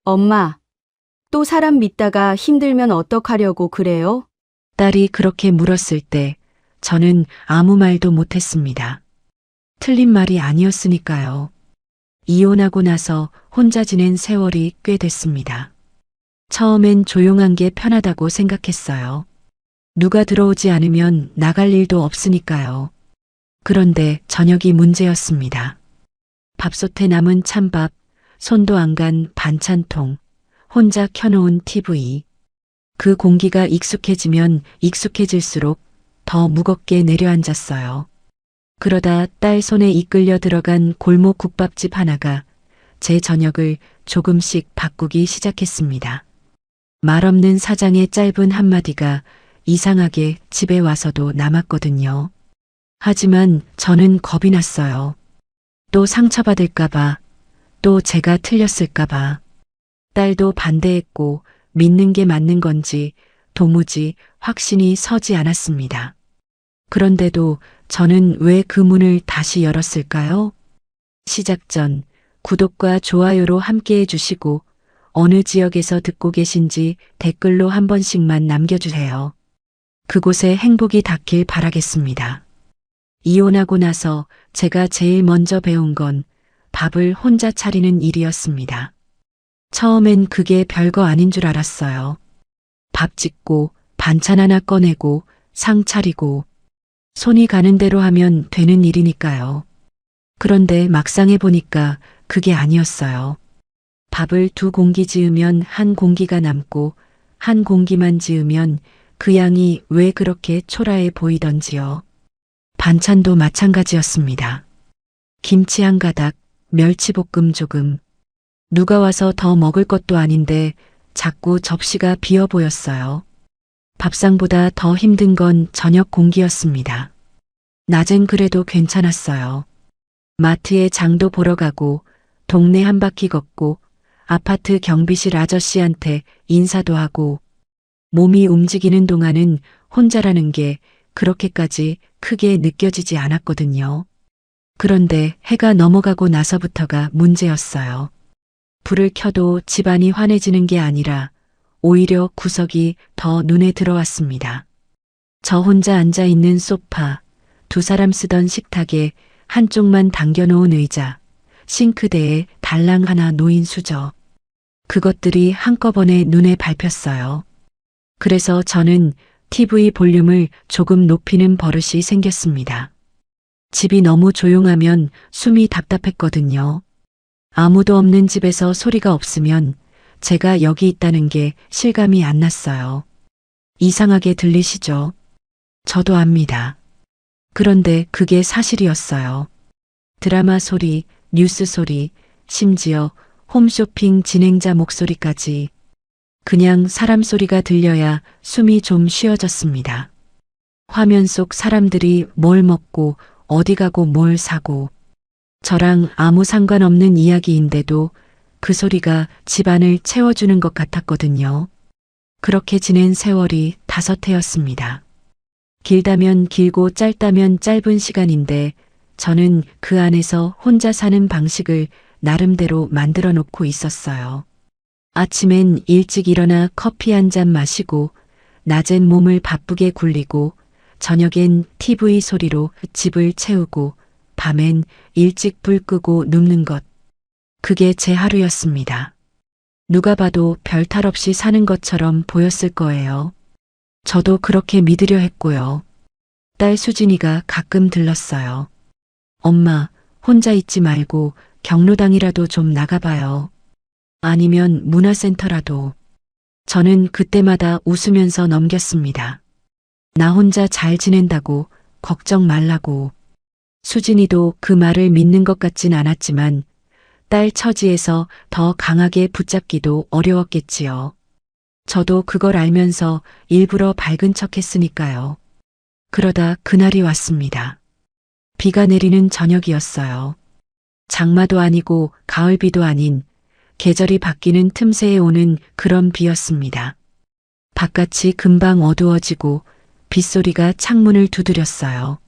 엄마, 또 사람 믿다가 힘들면 어떡하려고 그래요? 딸이 그렇게 물었을 때 저는 아무 말도 못했습니다. 틀린 말이 아니었으니까요. 이혼하고 나서 혼자 지낸 세월이 꽤 됐습니다. 처음엔 조용한 게 편하다고 생각했어요. 누가 들어오지 않으면 나갈 일도 없으니까요. 그런데 저녁이 문제였습니다. 밥솥에 남은 찬밥, 손도 안 간 반찬통, 혼자 켜놓은 TV. 그 공기가 익숙해지면 익숙해질수록 더 무겁게 내려앉았어요. 그러다 딸 손에 이끌려 들어간 골목 국밥집 하나가 제 저녁을 조금씩 바꾸기 시작했습니다. 말 없는 사장의 짧은 한마디가 이상하게 집에 와서도 남았거든요. 하지만 저는 겁이 났어요. 또 상처받을까봐, 또 제가 틀렸을까봐. 딸도 반대했고 믿는 게 맞는 건지 도무지 확신이 서지 않았습니다. 그런데도 저는 왜 그 문을 다시 열었을까요? 시작 전 구독과 좋아요로 함께 해주시고 어느 지역에서 듣고 계신지 댓글로 한 번씩만 남겨주세요. 그곳에 행복이 닿길 바라겠습니다. 이혼하고 나서 제가 제일 먼저 배운 건 밥을 혼자 차리는 일이었습니다. 처음엔 그게 별거 아닌 줄 알았어요. 밥 짓고 반찬 하나 꺼내고 상 차리고 손이 가는 대로 하면 되는 일이니까요. 그런데 막상 해보니까 그게 아니었어요. 밥을 2공기 지으면 1공기가 남고 1공기만 지으면 그 양이 왜 그렇게 초라해 보이던지요. 반찬도 마찬가지였습니다. 김치 한 가닥, 멸치볶음 조금. 누가 와서 더 먹을 것도 아닌데 자꾸 접시가 비어 보였어요. 밥상보다 더 힘든 건 저녁 공기였습니다. 낮엔 그래도 괜찮았어요. 마트에 장도 보러 가고 동네 한 바퀴 걷고 아파트 경비실 아저씨한테 인사도 하고 몸이 움직이는 동안은 혼자라는 게 그렇게까지 크게 느껴지지 않았거든요. 그런데 해가 넘어가고 나서부터가 문제였어요. 불을 켜도 집안이 환해지는 게 아니라 오히려 구석이 더 눈에 들어왔습니다. 저 혼자 앉아 있는 소파, 2사람 쓰던 식탁에 한쪽만 당겨놓은 의자, 싱크대에 달랑 하나 놓인 수저. 그것들이 한꺼번에 눈에 밟혔어요. 그래서 저는 TV 볼륨을 조금 높이는 버릇이 생겼습니다. 집이 너무 조용하면 숨이 답답했거든요. 아무도 없는 집에서 소리가 없으면 제가 여기 있다는 게 실감이 안 났어요. 이상하게 들리시죠? 저도 압니다. 그런데 그게 사실이었어요. 드라마 소리, 뉴스 소리, 심지어 홈쇼핑 진행자 목소리까지 그냥 사람 소리가 들려야 숨이 좀 쉬어졌습니다. 화면 속 사람들이 뭘 먹고 어디 가고 뭘 사고 저랑 아무 상관없는 이야기인데도 그 소리가 집안을 채워주는 것 같았거든요. 그렇게 지낸 세월이 5해였습니다. 길다면 길고 짧다면 짧은 시간인데 저는 그 안에서 혼자 사는 방식을 나름대로 만들어 놓고 있었어요. 아침엔 일찍 일어나 커피 한 잔 마시고 낮엔 몸을 바쁘게 굴리고 저녁엔 TV 소리로 집을 채우고 밤엔 일찍 불 끄고 눕는 것. 그게 제 하루였습니다. 누가 봐도 별 탈 없이 사는 것처럼 보였을 거예요. 저도 그렇게 믿으려 했고요. 딸 수진이가 가끔 들렀어요. 엄마, 혼자 있지 말고 경로당이라도 좀 나가봐요. 아니면 문화센터라도. 저는 그때마다 웃으면서 넘겼습니다. 나 혼자 잘 지낸다고, 걱정 말라고. 수진이도 그 말을 믿는 것 같진 않았지만 딸 처지에서 더 강하게 붙잡기도 어려웠겠지요. 저도 그걸 알면서 일부러 밝은 척 했으니까요. 그러다 그날이 왔습니다. 비가 내리는 저녁이었어요. 장마도 아니고 가을비도 아닌 계절이 바뀌는 틈새에 오는 그런 비였습니다. 바깥이 금방 어두워지고 빗소리가 창문을 두드렸어요.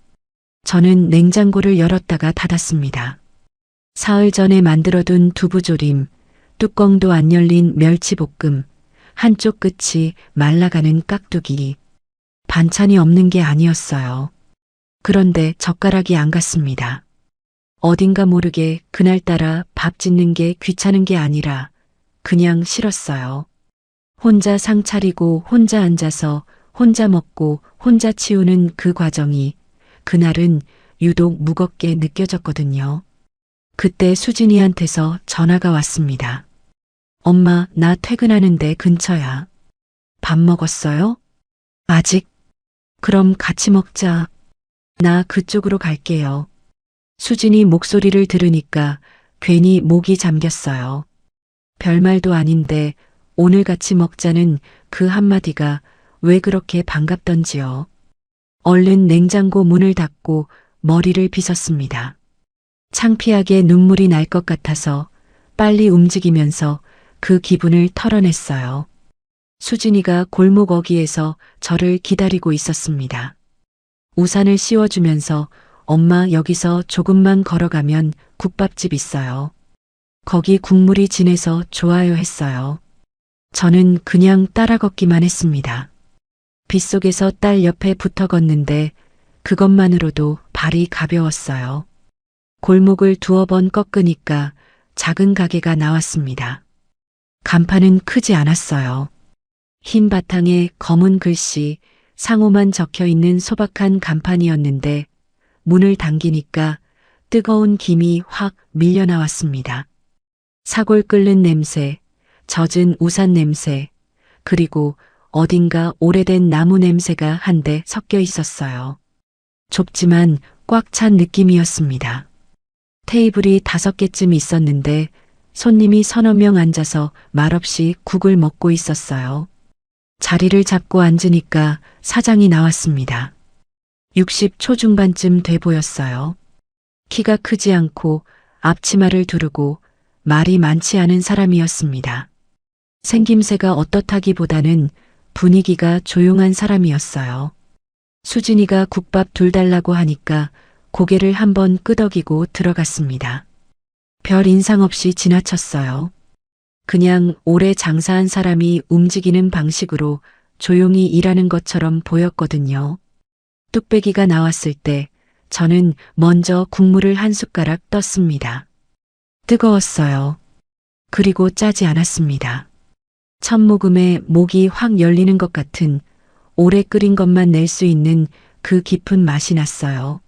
저는 냉장고를 열었다가 닫았습니다. 사흘 전에 만들어둔 두부조림, 뚜껑도 안 열린 멸치볶음, 한쪽 끝이 말라가는 깍두기. 반찬이 없는 게 아니었어요. 그런데 젓가락이 안 갔습니다. 어딘가 모르게 그날따라 밥 짓는 게 귀찮은 게 아니라 그냥 싫었어요. 혼자 상 차리고 혼자 앉아서 혼자 먹고 혼자 치우는 그 과정이 그날은 유독 무겁게 느껴졌거든요. 그때 수진이한테서 전화가 왔습니다. 엄마, 나 퇴근하는데 근처야. 밥 먹었어요? 아직? 그럼 같이 먹자. 나 그쪽으로 갈게요. 수진이 목소리를 들으니까 괜히 목이 잠겼어요. 별말도 아닌데 오늘 같이 먹자는 그 한마디가 왜 그렇게 반갑던지요. 얼른 냉장고 문을 닫고 머리를 빗었습니다. 창피하게 눈물이 날 것 같아서 빨리 움직이면서 그 기분을 털어냈어요. 수진이가 골목 어귀에서 저를 기다리고 있었습니다. 우산을 씌워주면서 엄마 여기서 조금만 걸어가면 국밥집 있어요. 거기 국물이 진해서 좋아요 했어요. 저는 그냥 따라 걷기만 했습니다. 빗속에서 딸 옆에 붙어 걷는데 그것만으로도 발이 가벼웠어요. 골목을 두어 번 꺾으니까 작은 가게가 나왔습니다. 간판은 크지 않았어요. 흰 바탕에 검은 글씨 상호만 적혀 있는 소박한 간판이었는데 문을 당기니까 뜨거운 김이 확 밀려 나왔습니다. 사골 끓는 냄새, 젖은 우산 냄새, 그리고 어딘가 오래된 나무 냄새가 한데 섞여 있었어요. 좁지만 꽉 찬 느낌이었습니다. 테이블이 5개쯤 있었는데 손님이 서너 명 앉아서 말없이 국을 먹고 있었어요. 자리를 잡고 앉으니까 사장이 나왔습니다. 60 초중반쯤 돼 보였어요. 키가 크지 않고 앞치마를 두르고 말이 많지 않은 사람이었습니다. 생김새가 어떻다기보다는 분위기가 조용한 사람이었어요. 수진이가 국밥 둘 달라고 하니까 고개를 한번 끄덕이고 들어갔습니다. 별 인상 없이 지나쳤어요. 그냥 오래 장사한 사람이 움직이는 방식으로 조용히 일하는 것처럼 보였거든요. 뚝배기가 나왔을 때 저는 먼저 국물을 한 숟가락 떴습니다. 뜨거웠어요. 그리고 짜지 않았습니다. 첫 모금에 목이 확 열리는 것 같은 오래 끓인 것만 낼 수 있는 그 깊은 맛이 났어요.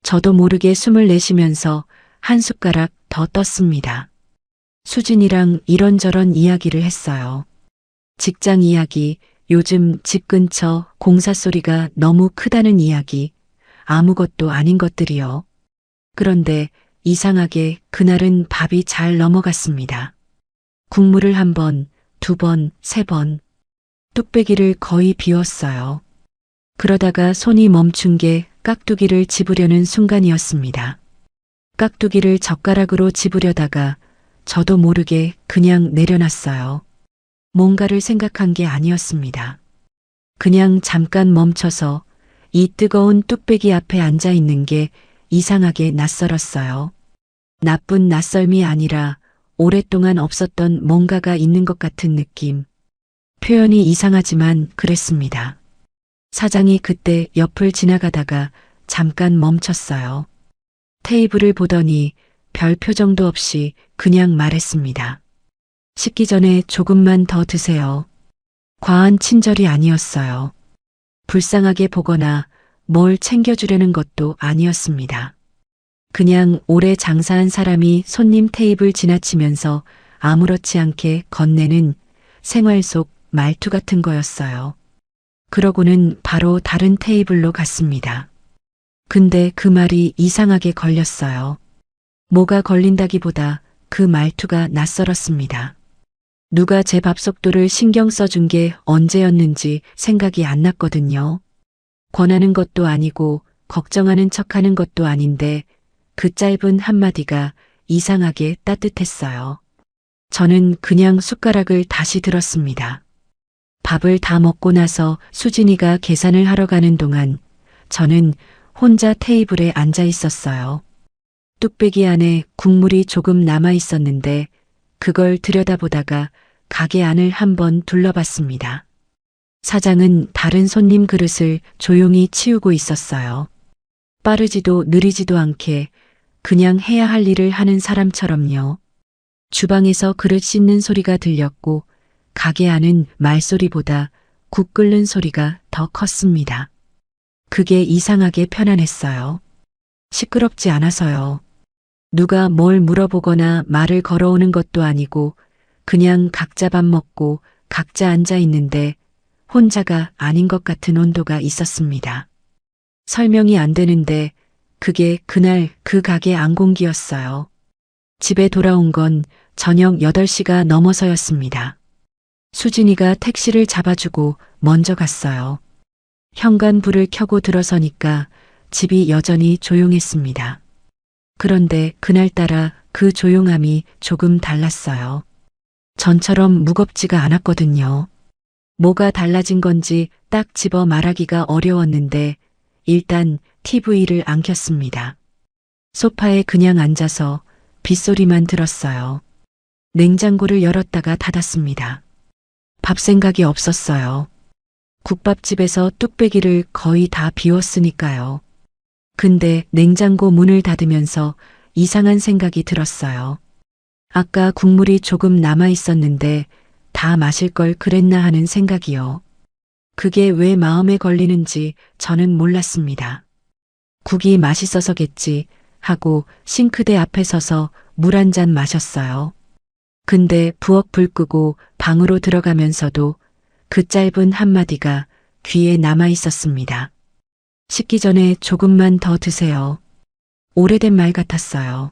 저도 모르게 숨을 내쉬면서 한 숟가락 더 떴습니다. 수진이랑 이런저런 이야기를 했어요. 직장 이야기, 요즘 집 근처 공사 소리가 너무 크다는 이야기, 아무것도 아닌 것들이요. 그런데 이상하게 그날은 밥이 잘 넘어갔습니다. 국물을 1번, 2번, 3번. 뚝배기를 거의 비웠어요. 그러다가 손이 멈춘 게 깍두기를 집으려는 순간이었습니다. 깍두기를 젓가락으로 집으려다가 저도 모르게 그냥 내려놨어요. 뭔가를 생각한 게 아니었습니다. 그냥 잠깐 멈춰서 이 뜨거운 뚝배기 앞에 앉아 있는 게 이상하게 낯설었어요. 나쁜 낯설미 아니라 오랫동안 없었던 뭔가가 있는 것 같은 느낌. 표현이 이상하지만 그랬습니다. 사장이 그때 옆을 지나가다가 잠깐 멈췄어요. 테이블을 보더니 별 표정도 없이 그냥 말했습니다. 식기 전에 조금만 더 드세요. 과한 친절이 아니었어요. 불쌍하게 보거나 뭘 챙겨주려는 것도 아니었습니다. 그냥 오래 장사한 사람이 손님 테이블 지나치면서 아무렇지 않게 건네는 생활 속 말투 같은 거였어요. 그러고는 바로 다른 테이블로 갔습니다. 근데 그 말이 이상하게 걸렸어요. 뭐가 걸린다기보다 그 말투가 낯설었습니다. 누가 제 밥 속도를 신경 써준 게 언제였는지 생각이 안 났거든요. 권하는 것도 아니고 걱정하는 척하는 것도 아닌데 그 짧은 한마디가 이상하게 따뜻했어요. 저는 그냥 숟가락을 다시 들었습니다. 밥을 다 먹고 나서 수진이가 계산을 하러 가는 동안 저는 혼자 테이블에 앉아 있었어요. 뚝배기 안에 국물이 조금 남아 있었는데 그걸 들여다보다가 가게 안을 한번 둘러봤습니다. 사장은 다른 손님 그릇을 조용히 치우고 있었어요. 빠르지도 느리지도 않게 그냥 해야 할 일을 하는 사람처럼요. 주방에서 그릇 씻는 소리가 들렸고 가게 안은 말소리보다 국 끓는 소리가 더 컸습니다. 그게 이상하게 편안했어요. 시끄럽지 않아서요. 누가 뭘 물어보거나 말을 걸어오는 것도 아니고 그냥 각자 밥 먹고 각자 앉아 있는데 혼자가 아닌 것 같은 온도가 있었습니다. 설명이 안 되는데 그게 그날 그 가게 안공기였어요. 집에 돌아온 건 저녁 8시가 넘어서였습니다. 수진이가 택시를 잡아주고 먼저 갔어요. 현관불을 켜고 들어서니까 집이 여전히 조용했습니다. 그런데 그날따라 그 조용함이 조금 달랐어요. 전처럼 무겁지가 않았거든요. 뭐가 달라진 건지 딱 집어 말하기가 어려웠는데 일단 TV를 안 켰습니다. 소파에 그냥 앉아서 빗소리만 들었어요. 냉장고를 열었다가 닫았습니다. 밥 생각이 없었어요. 국밥집에서 뚝배기를 거의 다 비웠으니까요. 근데 냉장고 문을 닫으면서 이상한 생각이 들었어요. 아까 국물이 조금 남아 있었는데 다 마실 걸 그랬나 하는 생각이요. 그게 왜 마음에 걸리는지 저는 몰랐습니다. 국이 맛있어서겠지 하고 싱크대 앞에 서서 물 한 잔 마셨어요. 근데 부엌 불 끄고 방으로 들어가면서도 그 짧은 한마디가 귀에 남아 있었습니다. 식기 전에 조금만 더 드세요. 오래된 말 같았어요.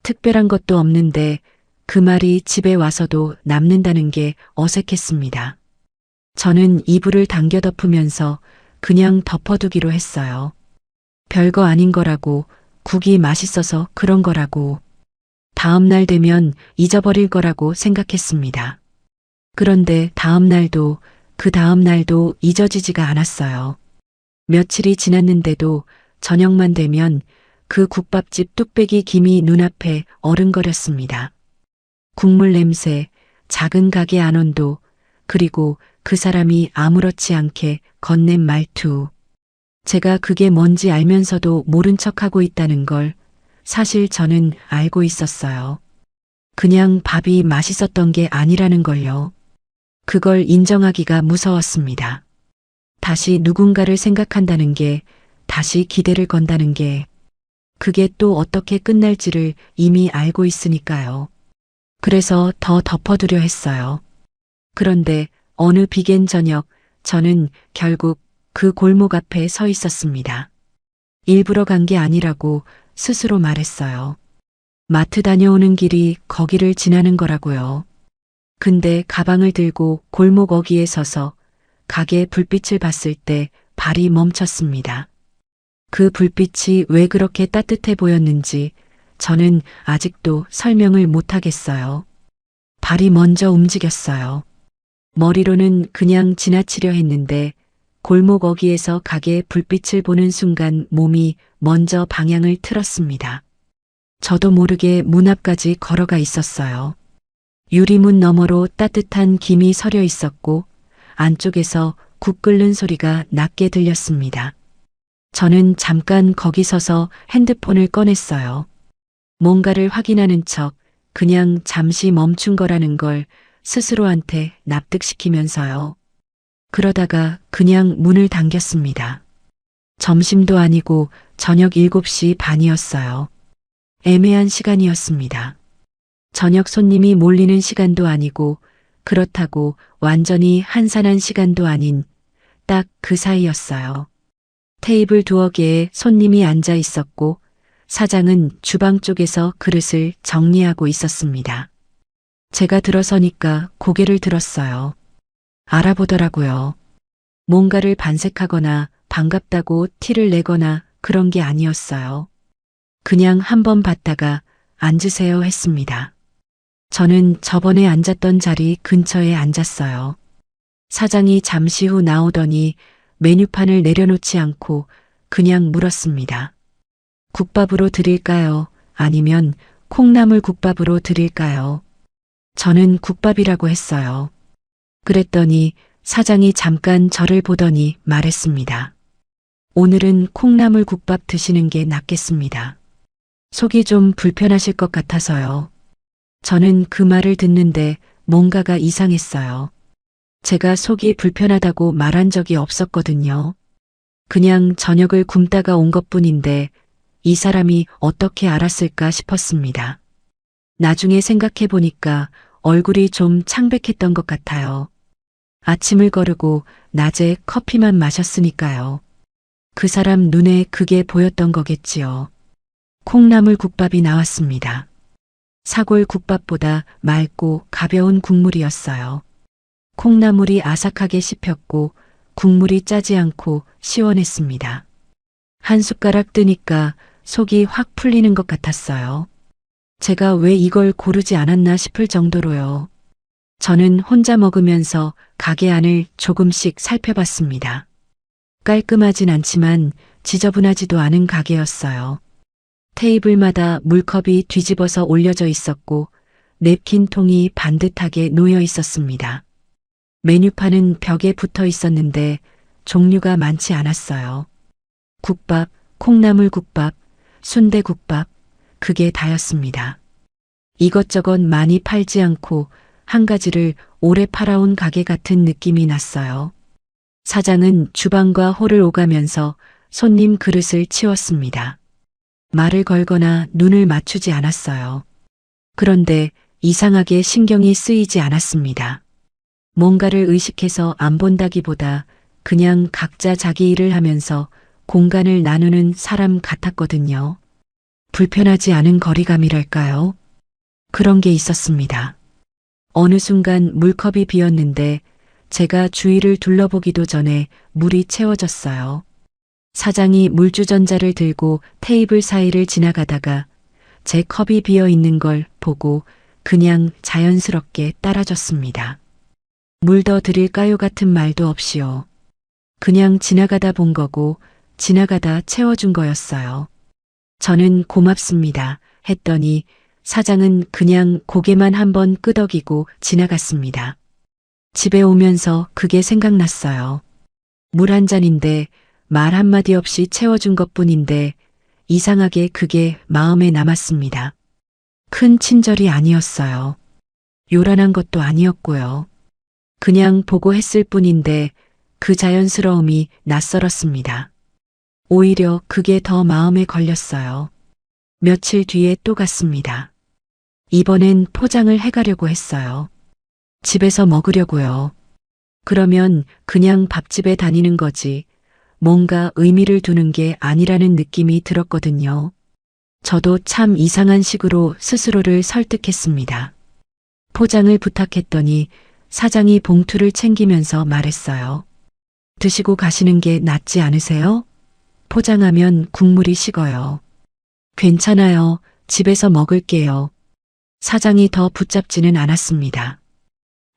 특별한 것도 없는데 그 말이 집에 와서도 남는다는 게 어색했습니다. 저는 이불을 당겨 덮으면서 그냥 덮어두기로 했어요. 별거 아닌 거라고, 국이 맛있어서 그런 거라고, 다음 날 되면 잊어버릴 거라고 생각했습니다. 그런데 다음 날도 그 다음 날도 잊어지지가 않았어요. 며칠이 지났는데도 저녁만 되면 그 국밥집 뚝배기 김이 눈앞에 어른거렸습니다. 국물 냄새, 작은 가게 안온도, 그리고 그 사람이 아무렇지 않게 건넨 말투. 제가 그게 뭔지 알면서도 모른 척하고 있다는 걸 사실 저는 알고 있었어요. 그냥 밥이 맛있었던 게 아니라는 걸요. 그걸 인정하기가 무서웠습니다. 다시 누군가를 생각한다는 게, 다시 기대를 건다는 게, 그게 또 어떻게 끝날지를 이미 알고 있으니까요. 그래서 더 덮어두려 했어요. 그런데 어느 비겐 저녁 저는 결국 그 골목 앞에 서 있었습니다. 일부러 간 게 아니라고 스스로 말했어요. 마트 다녀오는 길이 거기를 지나는 거라고요. 근데 가방을 들고 골목 어귀에 서서 가게 불빛을 봤을 때 발이 멈췄습니다. 그 불빛이 왜 그렇게 따뜻해 보였는지 저는 아직도 설명을 못하겠어요. 발이 먼저 움직였어요. 머리로는 그냥 지나치려 했는데 골목 어귀에서 가게 불빛을 보는 순간 몸이 먼저 방향을 틀었습니다. 저도 모르게 문 앞까지 걸어가 있었어요. 유리문 너머로 따뜻한 김이 서려 있었고 안쪽에서 국 끓는 소리가 낮게 들렸습니다. 저는 잠깐 거기 서서 핸드폰을 꺼냈어요. 뭔가를 확인하는 척 그냥 잠시 멈춘 거라는 걸 스스로한테 납득시키면서요. 그러다가 그냥 문을 당겼습니다. 점심도 아니고 저녁 7시 반이었어요. 애매한 시간이었습니다. 저녁 손님이 몰리는 시간도 아니고 그렇다고 완전히 한산한 시간도 아닌 딱 그 사이였어요. 테이블 두어 개에 손님이 앉아 있었고 사장은 주방 쪽에서 그릇을 정리하고 있었습니다. 제가 들어서니까 고개를 들었어요. 알아보더라고요. 뭔가를 반색하거나 반갑다고 티를 내거나 그런 게 아니었어요. 그냥 한번 봤다가 앉으세요 했습니다. 저는 저번에 앉았던 자리 근처에 앉았어요. 사장이 잠시 후 나오더니 메뉴판을 내려놓지 않고 그냥 물었습니다. 국밥으로 드릴까요? 아니면 콩나물 국밥으로 드릴까요? 저는 국밥이라고 했어요. 그랬더니 사장이 잠깐 저를 보더니 말했습니다. 오늘은 콩나물 국밥 드시는 게 낫겠습니다. 속이 좀 불편하실 것 같아서요. 저는 그 말을 듣는데 뭔가가 이상했어요. 제가 속이 불편하다고 말한 적이 없었거든요. 그냥 저녁을 굶다가 온 것뿐인데 이 사람이 어떻게 알았을까 싶었습니다. 나중에 생각해 보니까 얼굴이 좀 창백했던 것 같아요. 아침을 거르고 낮에 커피만 마셨으니까요. 그 사람 눈에 그게 보였던 거겠지요. 콩나물 국밥이 나왔습니다. 사골 국밥보다 맑고 가벼운 국물이었어요. 콩나물이 아삭하게 씹혔고 국물이 짜지 않고 시원했습니다. 한 숟가락 뜨니까 속이 확 풀리는 것 같았어요. 제가 왜 이걸 고르지 않았나 싶을 정도로요. 저는 혼자 먹으면서 가게 안을 조금씩 살펴봤습니다. 깔끔하진 않지만 지저분하지도 않은 가게였어요. 테이블마다 물컵이 뒤집어서 올려져 있었고 냅킨 통이 반듯하게 놓여 있었습니다. 메뉴판은 벽에 붙어 있었는데 종류가 많지 않았어요. 국밥, 콩나물 국밥, 순대국밥, 그게 다였습니다. 이것저것 많이 팔지 않고 한 가지를 오래 팔아온 가게 같은 느낌이 났어요. 사장은 주방과 홀을 오가면서 손님 그릇을 치웠습니다. 말을 걸거나 눈을 맞추지 않았어요. 그런데 이상하게 신경이 쓰이지 않았습니다. 뭔가를 의식해서 안 본다기보다 그냥 각자 자기 일을 하면서 공간을 나누는 사람 같았거든요. 불편하지 않은 거리감이랄까요? 그런 게 있었습니다. 어느 순간 물컵이 비었는데 제가 주위를 둘러보기도 전에 물이 채워졌어요. 사장이 물주전자를 들고 테이블 사이를 지나가다가 제 컵이 비어 있는 걸 보고 그냥 자연스럽게 따라줬습니다. 물 더 드릴까요 같은 말도 없이요. 그냥 지나가다 본 거고 지나가다 채워준 거였어요. 저는 고맙습니다 했더니 사장은 그냥 고개만 한번 끄덕이고 지나갔습니다. 집에 오면서 그게 생각났어요. 물 한 잔인데 말 한마디 없이 채워준 것뿐인데 이상하게 그게 마음에 남았습니다. 큰 친절이 아니었어요. 요란한 것도 아니었고요. 그냥 보고 했을 뿐인데 그 자연스러움이 낯설었습니다. 오히려 그게 더 마음에 걸렸어요. 며칠 뒤에 또 갔습니다. 이번엔 포장을 해가려고 했어요. 집에서 먹으려고요. 그러면 그냥 밥집에 다니는 거지 뭔가 의미를 두는 게 아니라는 느낌이 들었거든요. 저도 참 이상한 식으로 스스로를 설득했습니다. 포장을 부탁했더니 사장이 봉투를 챙기면서 말했어요. 드시고 가시는 게 낫지 않으세요? 포장하면 국물이 식어요. 괜찮아요. 집에서 먹을게요. 사장이 더 붙잡지는 않았습니다.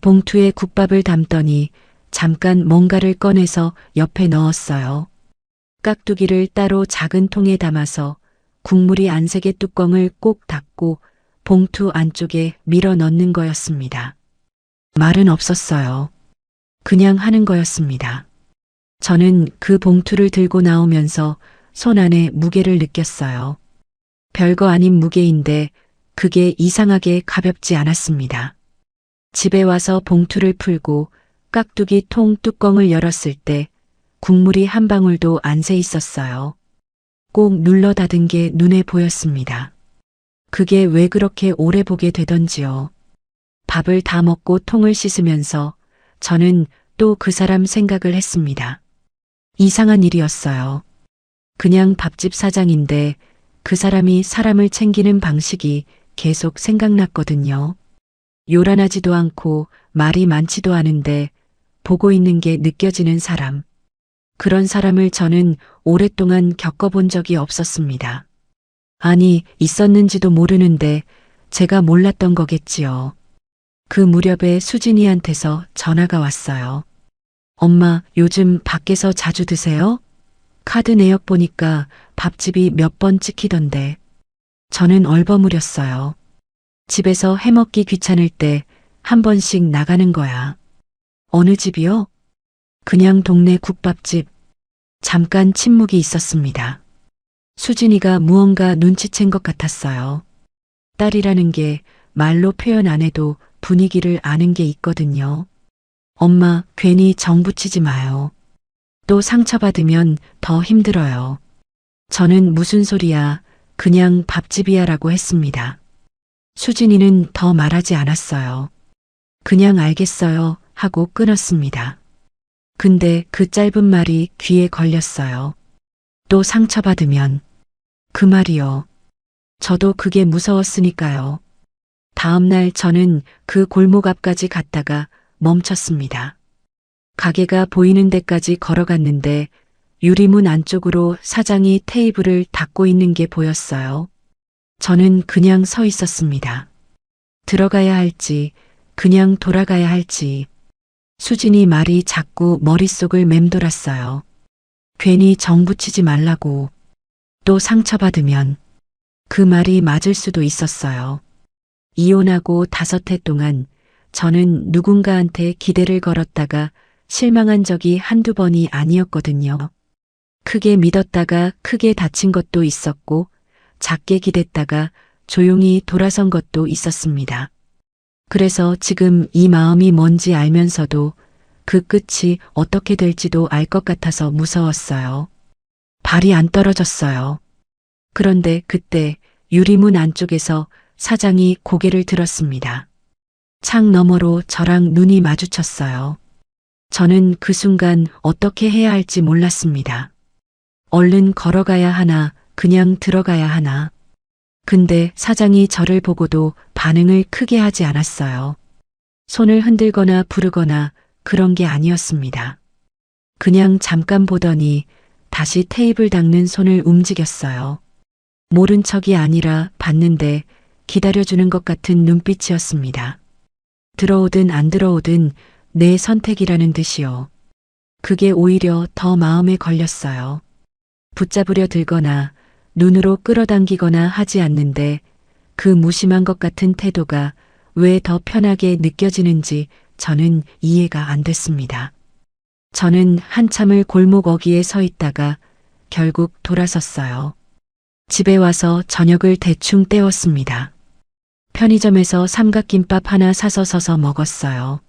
봉투에 국밥을 담더니 잠깐 뭔가를 꺼내서 옆에 넣었어요. 깍두기를 따로 작은 통에 담아서 국물이 안 새게 뚜껑을 꼭 닫고 봉투 안쪽에 밀어 넣는 거였습니다. 말은 없었어요. 그냥 하는 거였습니다. 저는 그 봉투를 들고 나오면서 손 안에 무게를 느꼈어요. 별거 아닌 무게인데 그게 이상하게 가볍지 않았습니다. 집에 와서 봉투를 풀고 깍두기 통 뚜껑을 열었을 때 국물이 한 방울도 안 새 있었어요. 꼭 눌러 닫은 게 눈에 보였습니다. 그게 왜 그렇게 오래 보게 되던지요. 밥을 다 먹고 통을 씻으면서 저는 또 그 사람 생각을 했습니다. 이상한 일이었어요. 그냥 밥집 사장인데 그 사람이 사람을 챙기는 방식이 계속 생각났거든요. 요란하지도 않고 말이 많지도 않은데 보고 있는 게 느껴지는 사람. 그런 사람을 저는 오랫동안 겪어본 적이 없었습니다. 아니, 있었는지도 모르는데 제가 몰랐던 거겠지요. 그 무렵에 수진이한테서 전화가 왔어요. 엄마, 요즘 밖에서 자주 드세요? 카드 내역 보니까 밥집이 몇 번 찍히던데. 저는 얼버무렸어요. 집에서 해먹기 귀찮을 때 한 번씩 나가는 거야. 어느 집이요? 그냥 동네 국밥집. 잠깐 침묵이 있었습니다. 수진이가 무언가 눈치챈 것 같았어요. 딸이라는 게 말로 표현 안 해도 분위기를 아는 게 있거든요. 엄마, 괜히 정 붙이지 마요. 또 상처받으면 더 힘들어요. 저는 무슨 소리야, 그냥 밥집이야 라고 했습니다. 수진이는 더 말하지 않았어요. 그냥 알겠어요 하고 끊었습니다. 근데 그 짧은 말이 귀에 걸렸어요. 또 상처받으면. 그 말이요. 저도 그게 무서웠으니까요. 다음 날 저는 그 골목 앞까지 갔다가 멈췄습니다. 가게가 보이는 데까지 걸어갔는데 유리문 안쪽으로 사장이 테이블을 닫고 있는 게 보였어요. 저는 그냥 서 있었습니다. 들어가야 할지, 그냥 돌아가야 할지. 수진이 말이 자꾸 머릿속을 맴돌았어요. 괜히 정 붙이지 말라고. 또 상처받으면. 그 말이 맞을 수도 있었어요. 이혼하고 5해 동안 저는 누군가한테 기대를 걸었다가 실망한 적이 한두 번이 아니었거든요. 크게 믿었다가 크게 다친 것도 있었고, 작게 기댔다가 조용히 돌아선 것도 있었습니다. 그래서 지금 이 마음이 뭔지 알면서도 그 끝이 어떻게 될지도 알 것 같아서 무서웠어요. 발이 안 떨어졌어요. 그런데 그때 유리문 안쪽에서 사장이 고개를 들었습니다. 창 너머로 저랑 눈이 마주쳤어요. 저는 그 순간 어떻게 해야 할지 몰랐습니다. 얼른 걸어가야 하나, 그냥 들어가야 하나. 근데 사장이 저를 보고도 반응을 크게 하지 않았어요. 손을 흔들거나 부르거나 그런 게 아니었습니다. 그냥 잠깐 보더니 다시 테이블 닦는 손을 움직였어요. 모른 척이 아니라 봤는데 기다려주는 것 같은 눈빛이었습니다. 들어오든 안 들어오든 내 선택이라는 듯이요. 그게 오히려 더 마음에 걸렸어요. 붙잡으려 들거나 눈으로 끌어당기거나 하지 않는데 그 무심한 것 같은 태도가 왜 더 편하게 느껴지는지 저는 이해가 안 됐습니다. 저는 한참을 골목 어귀에 서 있다가 결국 돌아섰어요. 집에 와서 저녁을 대충 때웠습니다. 편의점에서 삼각김밥 하나 사서 서서 먹었어요.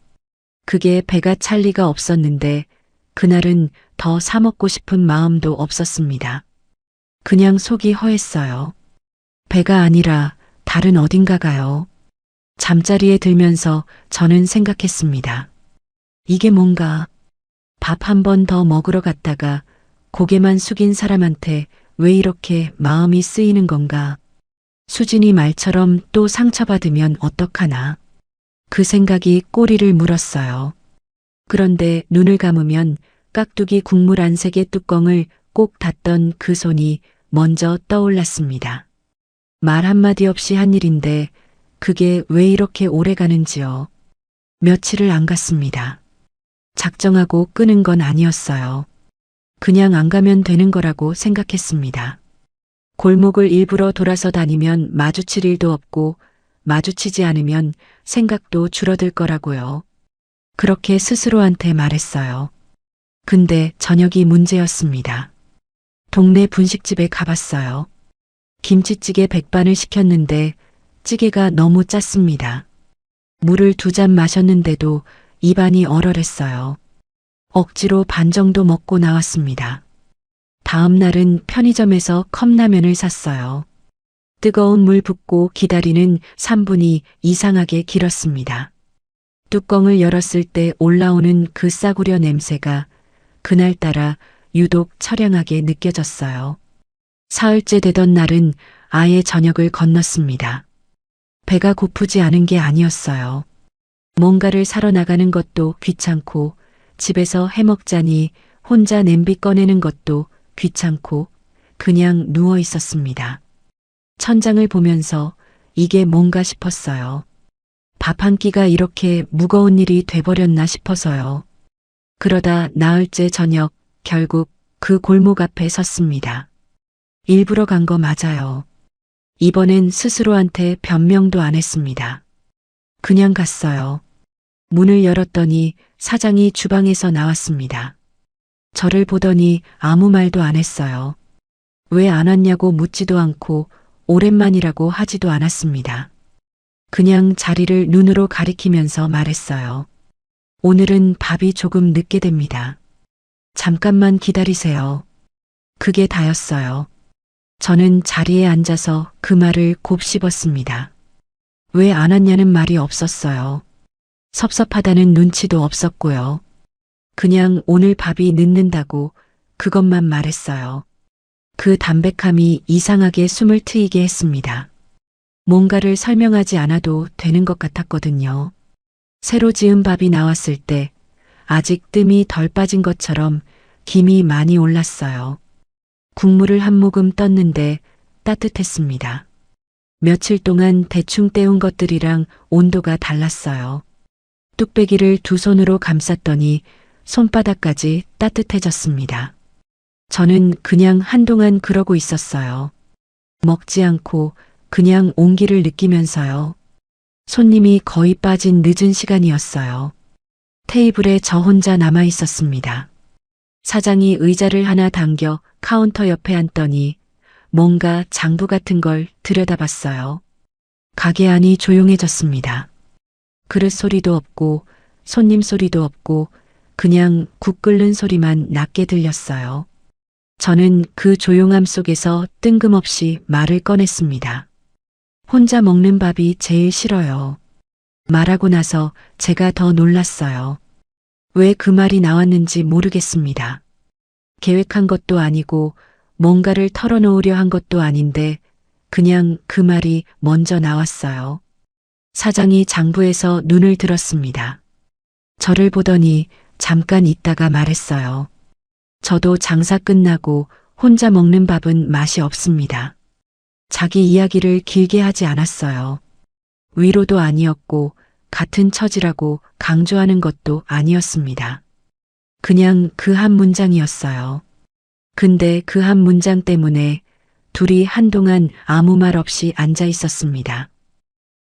그게 배가 찰 리가 없었는데 그날은 더 사 먹고 싶은 마음도 없었습니다. 그냥 속이 허했어요. 배가 아니라 다른 어딘가가요. 잠자리에 들면서 저는 생각했습니다. 이게 뭔가 밥 한 번 더 먹으러 갔다가 고개만 숙인 사람한테 왜 이렇게 마음이 쓰이는 건가? 수진이 말처럼 또 상처받으면 어떡하나? 그 생각이 꼬리를 물었어요. 그런데 눈을 감으면 깍두기 국물 안색의 뚜껑을 꼭 닫던 그 손이 먼저 떠올랐습니다. 말 한마디 없이 한 일인데 그게 왜 이렇게 오래 가는지요. 며칠을 안 갔습니다. 작정하고 끄는 건 아니었어요. 그냥 안 가면 되는 거라고 생각했습니다. 골목을 일부러 돌아서 다니면 마주칠 일도 없고 마주치지 않으면 생각도 줄어들 거라고요. 그렇게 스스로한테 말했어요. 근데 저녁이 문제였습니다. 동네 분식집에 가봤어요. 김치찌개 100반을 시켰는데 찌개가 너무 짰습니다. 물을 2잔 마셨는데도 입안이 얼얼했어요. 억지로 반 정도 먹고 나왔습니다. 다음 날은 편의점에서 컵라면을 샀어요. 뜨거운 물 붓고 기다리는 3분이 이상하게 길었습니다. 뚜껑을 열었을 때 올라오는 그 싸구려 냄새가 그날따라 유독 처량하게 느껴졌어요. 사흘째 되던 날은 아예 저녁을 건넜습니다. 배가 고프지 않은 게 아니었어요. 뭔가를 사러 나가는 것도 귀찮고 집에서 해먹자니 혼자 냄비 꺼내는 것도 귀찮고 그냥 누워 있었습니다. 천장을 보면서 이게 뭔가 싶었어요. 밥 한 끼가 이렇게 무거운 일이 돼버렸나 싶어서요. 그러다 나흘째 저녁 결국 그 골목 앞에 섰습니다. 일부러 간 거 맞아요. 이번엔 스스로한테 변명도 안 했습니다. 그냥 갔어요. 문을 열었더니 사장이 주방에서 나왔습니다. 저를 보더니 아무 말도 안 했어요. 왜 안 왔냐고 묻지도 않고 오랜만이라고 하지도 않았습니다. 그냥 자리를 눈으로 가리키면서 말했어요. 오늘은 밥이 조금 늦게 됩니다. 잠깐만 기다리세요. 그게 다였어요. 저는 자리에 앉아서 그 말을 곱씹었습니다. 왜 안 왔냐는 말이 없었어요. 섭섭하다는 눈치도 없었고요. 그냥 오늘 밥이 늦는다고 그것만 말했어요. 그 담백함이 이상하게 숨을 트이게 했습니다. 뭔가를 설명하지 않아도 되는 것 같았거든요. 새로 지은 밥이 나왔을 때 아직 뜸이 덜 빠진 것처럼 김이 많이 올랐어요. 국물을 한 모금 떴는데 따뜻했습니다. 며칠 동안 대충 때운 것들이랑 온도가 달랐어요. 뚝배기를 두 손으로 감쌌더니 손바닥까지 따뜻해졌습니다. 저는 그냥 한동안 그러고 있었어요. 먹지 않고 그냥 온기를 느끼면서요. 손님이 거의 빠진 늦은 시간이었어요. 테이블에 저 혼자 남아 있었습니다. 사장이 의자를 하나 당겨 카운터 옆에 앉더니 뭔가 장부 같은 걸 들여다봤어요. 가게 안이 조용해졌습니다. 그릇 소리도 없고 손님 소리도 없고 그냥 국 끓는 소리만 낮게 들렸어요. 저는 그 조용함 속에서 뜬금없이 말을 꺼냈습니다. 혼자 먹는 밥이 제일 싫어요. 말하고 나서 제가 더 놀랐어요. 왜 그 말이 나왔는지 모르겠습니다. 계획한 것도 아니고 뭔가를 털어놓으려 한 것도 아닌데 그냥 그 말이 먼저 나왔어요. 사장이 장부에서 눈을 들었습니다. 저를 보더니 잠깐 있다가 말했어요. 저도 장사 끝나고 혼자 먹는 밥은 맛이 없습니다. 자기 이야기를 길게 하지 않았어요. 위로도 아니었고 같은 처지라고 강조하는 것도 아니었습니다. 그냥 그 한 문장이었어요. 근데 그 한 문장 때문에 둘이 한동안 아무 말 없이 앉아 있었습니다.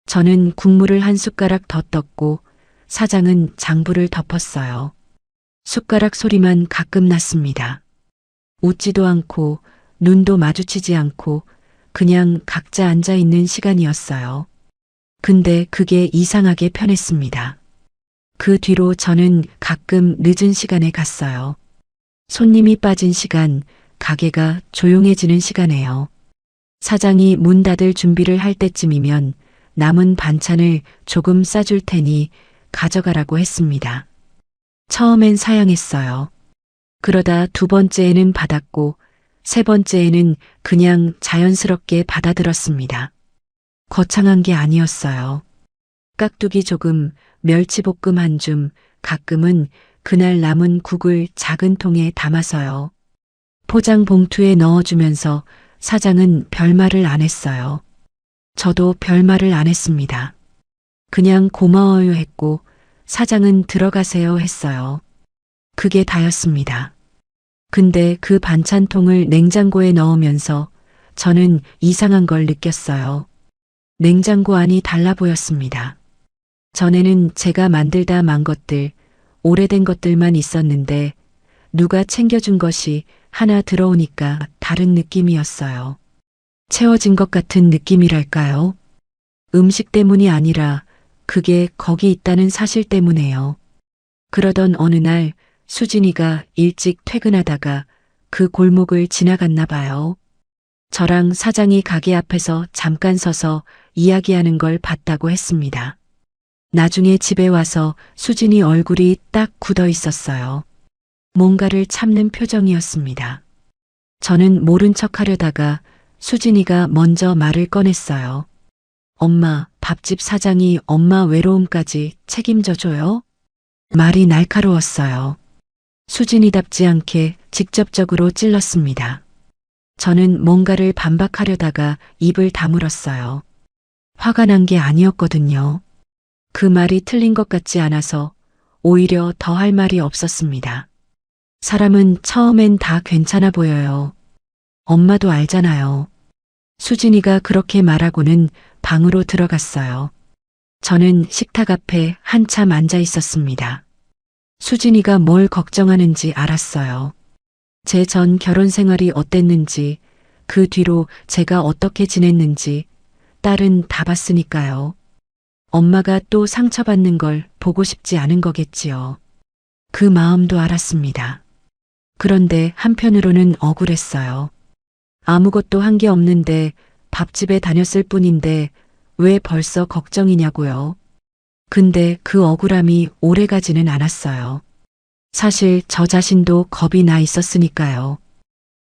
저는 국물을 한 숟가락 더 떴고 사장은 장부를 덮었어요. 숟가락 소리만 가끔 났습니다. 웃지도 않고 눈도 마주치지 않고 그냥 각자 앉아 있는 시간이었어요. 근데 그게 이상하게 편했습니다. 그 뒤로 저는 가끔 늦은 시간에 갔어요. 손님이 빠진 시간, 가게가 조용해지는 시간에요. 사장이 문 닫을 준비를 할 때쯤이면 남은 반찬을 조금 싸줄 테니 가져가라고 했습니다. 처음엔 사양했어요. 그러다 두 번째에는 받았고 세 번째에는 그냥 자연스럽게 받아들었습니다. 거창한 게 아니었어요. 깍두기 조금, 멸치볶음 한 줌, 가끔은 그날 남은 국을 작은 통에 담아서요. 포장 봉투에 넣어주면서 사장은 별말을 안 했어요. 저도 별말을 안 했습니다. 그냥 고마워요 했고 사장은 들어가세요 했어요. 그게 다였습니다. 근데 그 반찬통을 냉장고에 넣으면서 저는 이상한 걸 느꼈어요. 냉장고 안이 달라 보였습니다. 전에는 제가 만들다 만 것들, 오래된 것들만 있었는데 누가 챙겨준 것이 하나 들어오니까 다른 느낌이었어요. 채워진 것 같은 느낌이랄까요? 음식 때문이 아니라 그게 거기 있다는 사실 때문에요. 그러던 어느 날 수진이가 일찍 퇴근하다가 그 골목을 지나갔나 봐요. 저랑 사장이 가게 앞에서 잠깐 서서 이야기하는 걸 봤다고 했습니다. 나중에 집에 와서 수진이 얼굴이 딱 굳어 있었어요. 뭔가를 참는 표정이었습니다. 저는 모른 척 하려다가 수진이가 먼저 말을 꺼냈어요. 엄마, 밥집 사장이 엄마 외로움까지 책임져 줘요? 말이 날카로웠어요. 수진이답지 않게 직접적으로 찔렀습니다. 저는 뭔가를 반박하려다가 입을 다물었어요. 화가 난 게 아니었거든요. 그 말이 틀린 것 같지 않아서 오히려 더 할 말이 없었습니다. 사람은 처음엔 다 괜찮아 보여요. 엄마도 알잖아요. 수진이가 그렇게 말하고는 방으로 들어갔어요. 저는 식탁 앞에 한참 앉아 있었습니다. 수진이가 뭘 걱정하는지 알았어요. 제 전 결혼 생활이 어땠는지, 그 뒤로 제가 어떻게 지냈는지, 딸은 다 봤으니까요. 엄마가 또 상처받는 걸 보고 싶지 않은 거겠지요. 그 마음도 알았습니다. 그런데 한편으로는 억울했어요. 아무것도 한 게 없는데 밥집에 다녔을 뿐인데 왜 벌써 걱정이냐고요. 근데 그 억울함이 오래 가지는 않았어요. 사실 저 자신도 겁이 나 있었으니까요.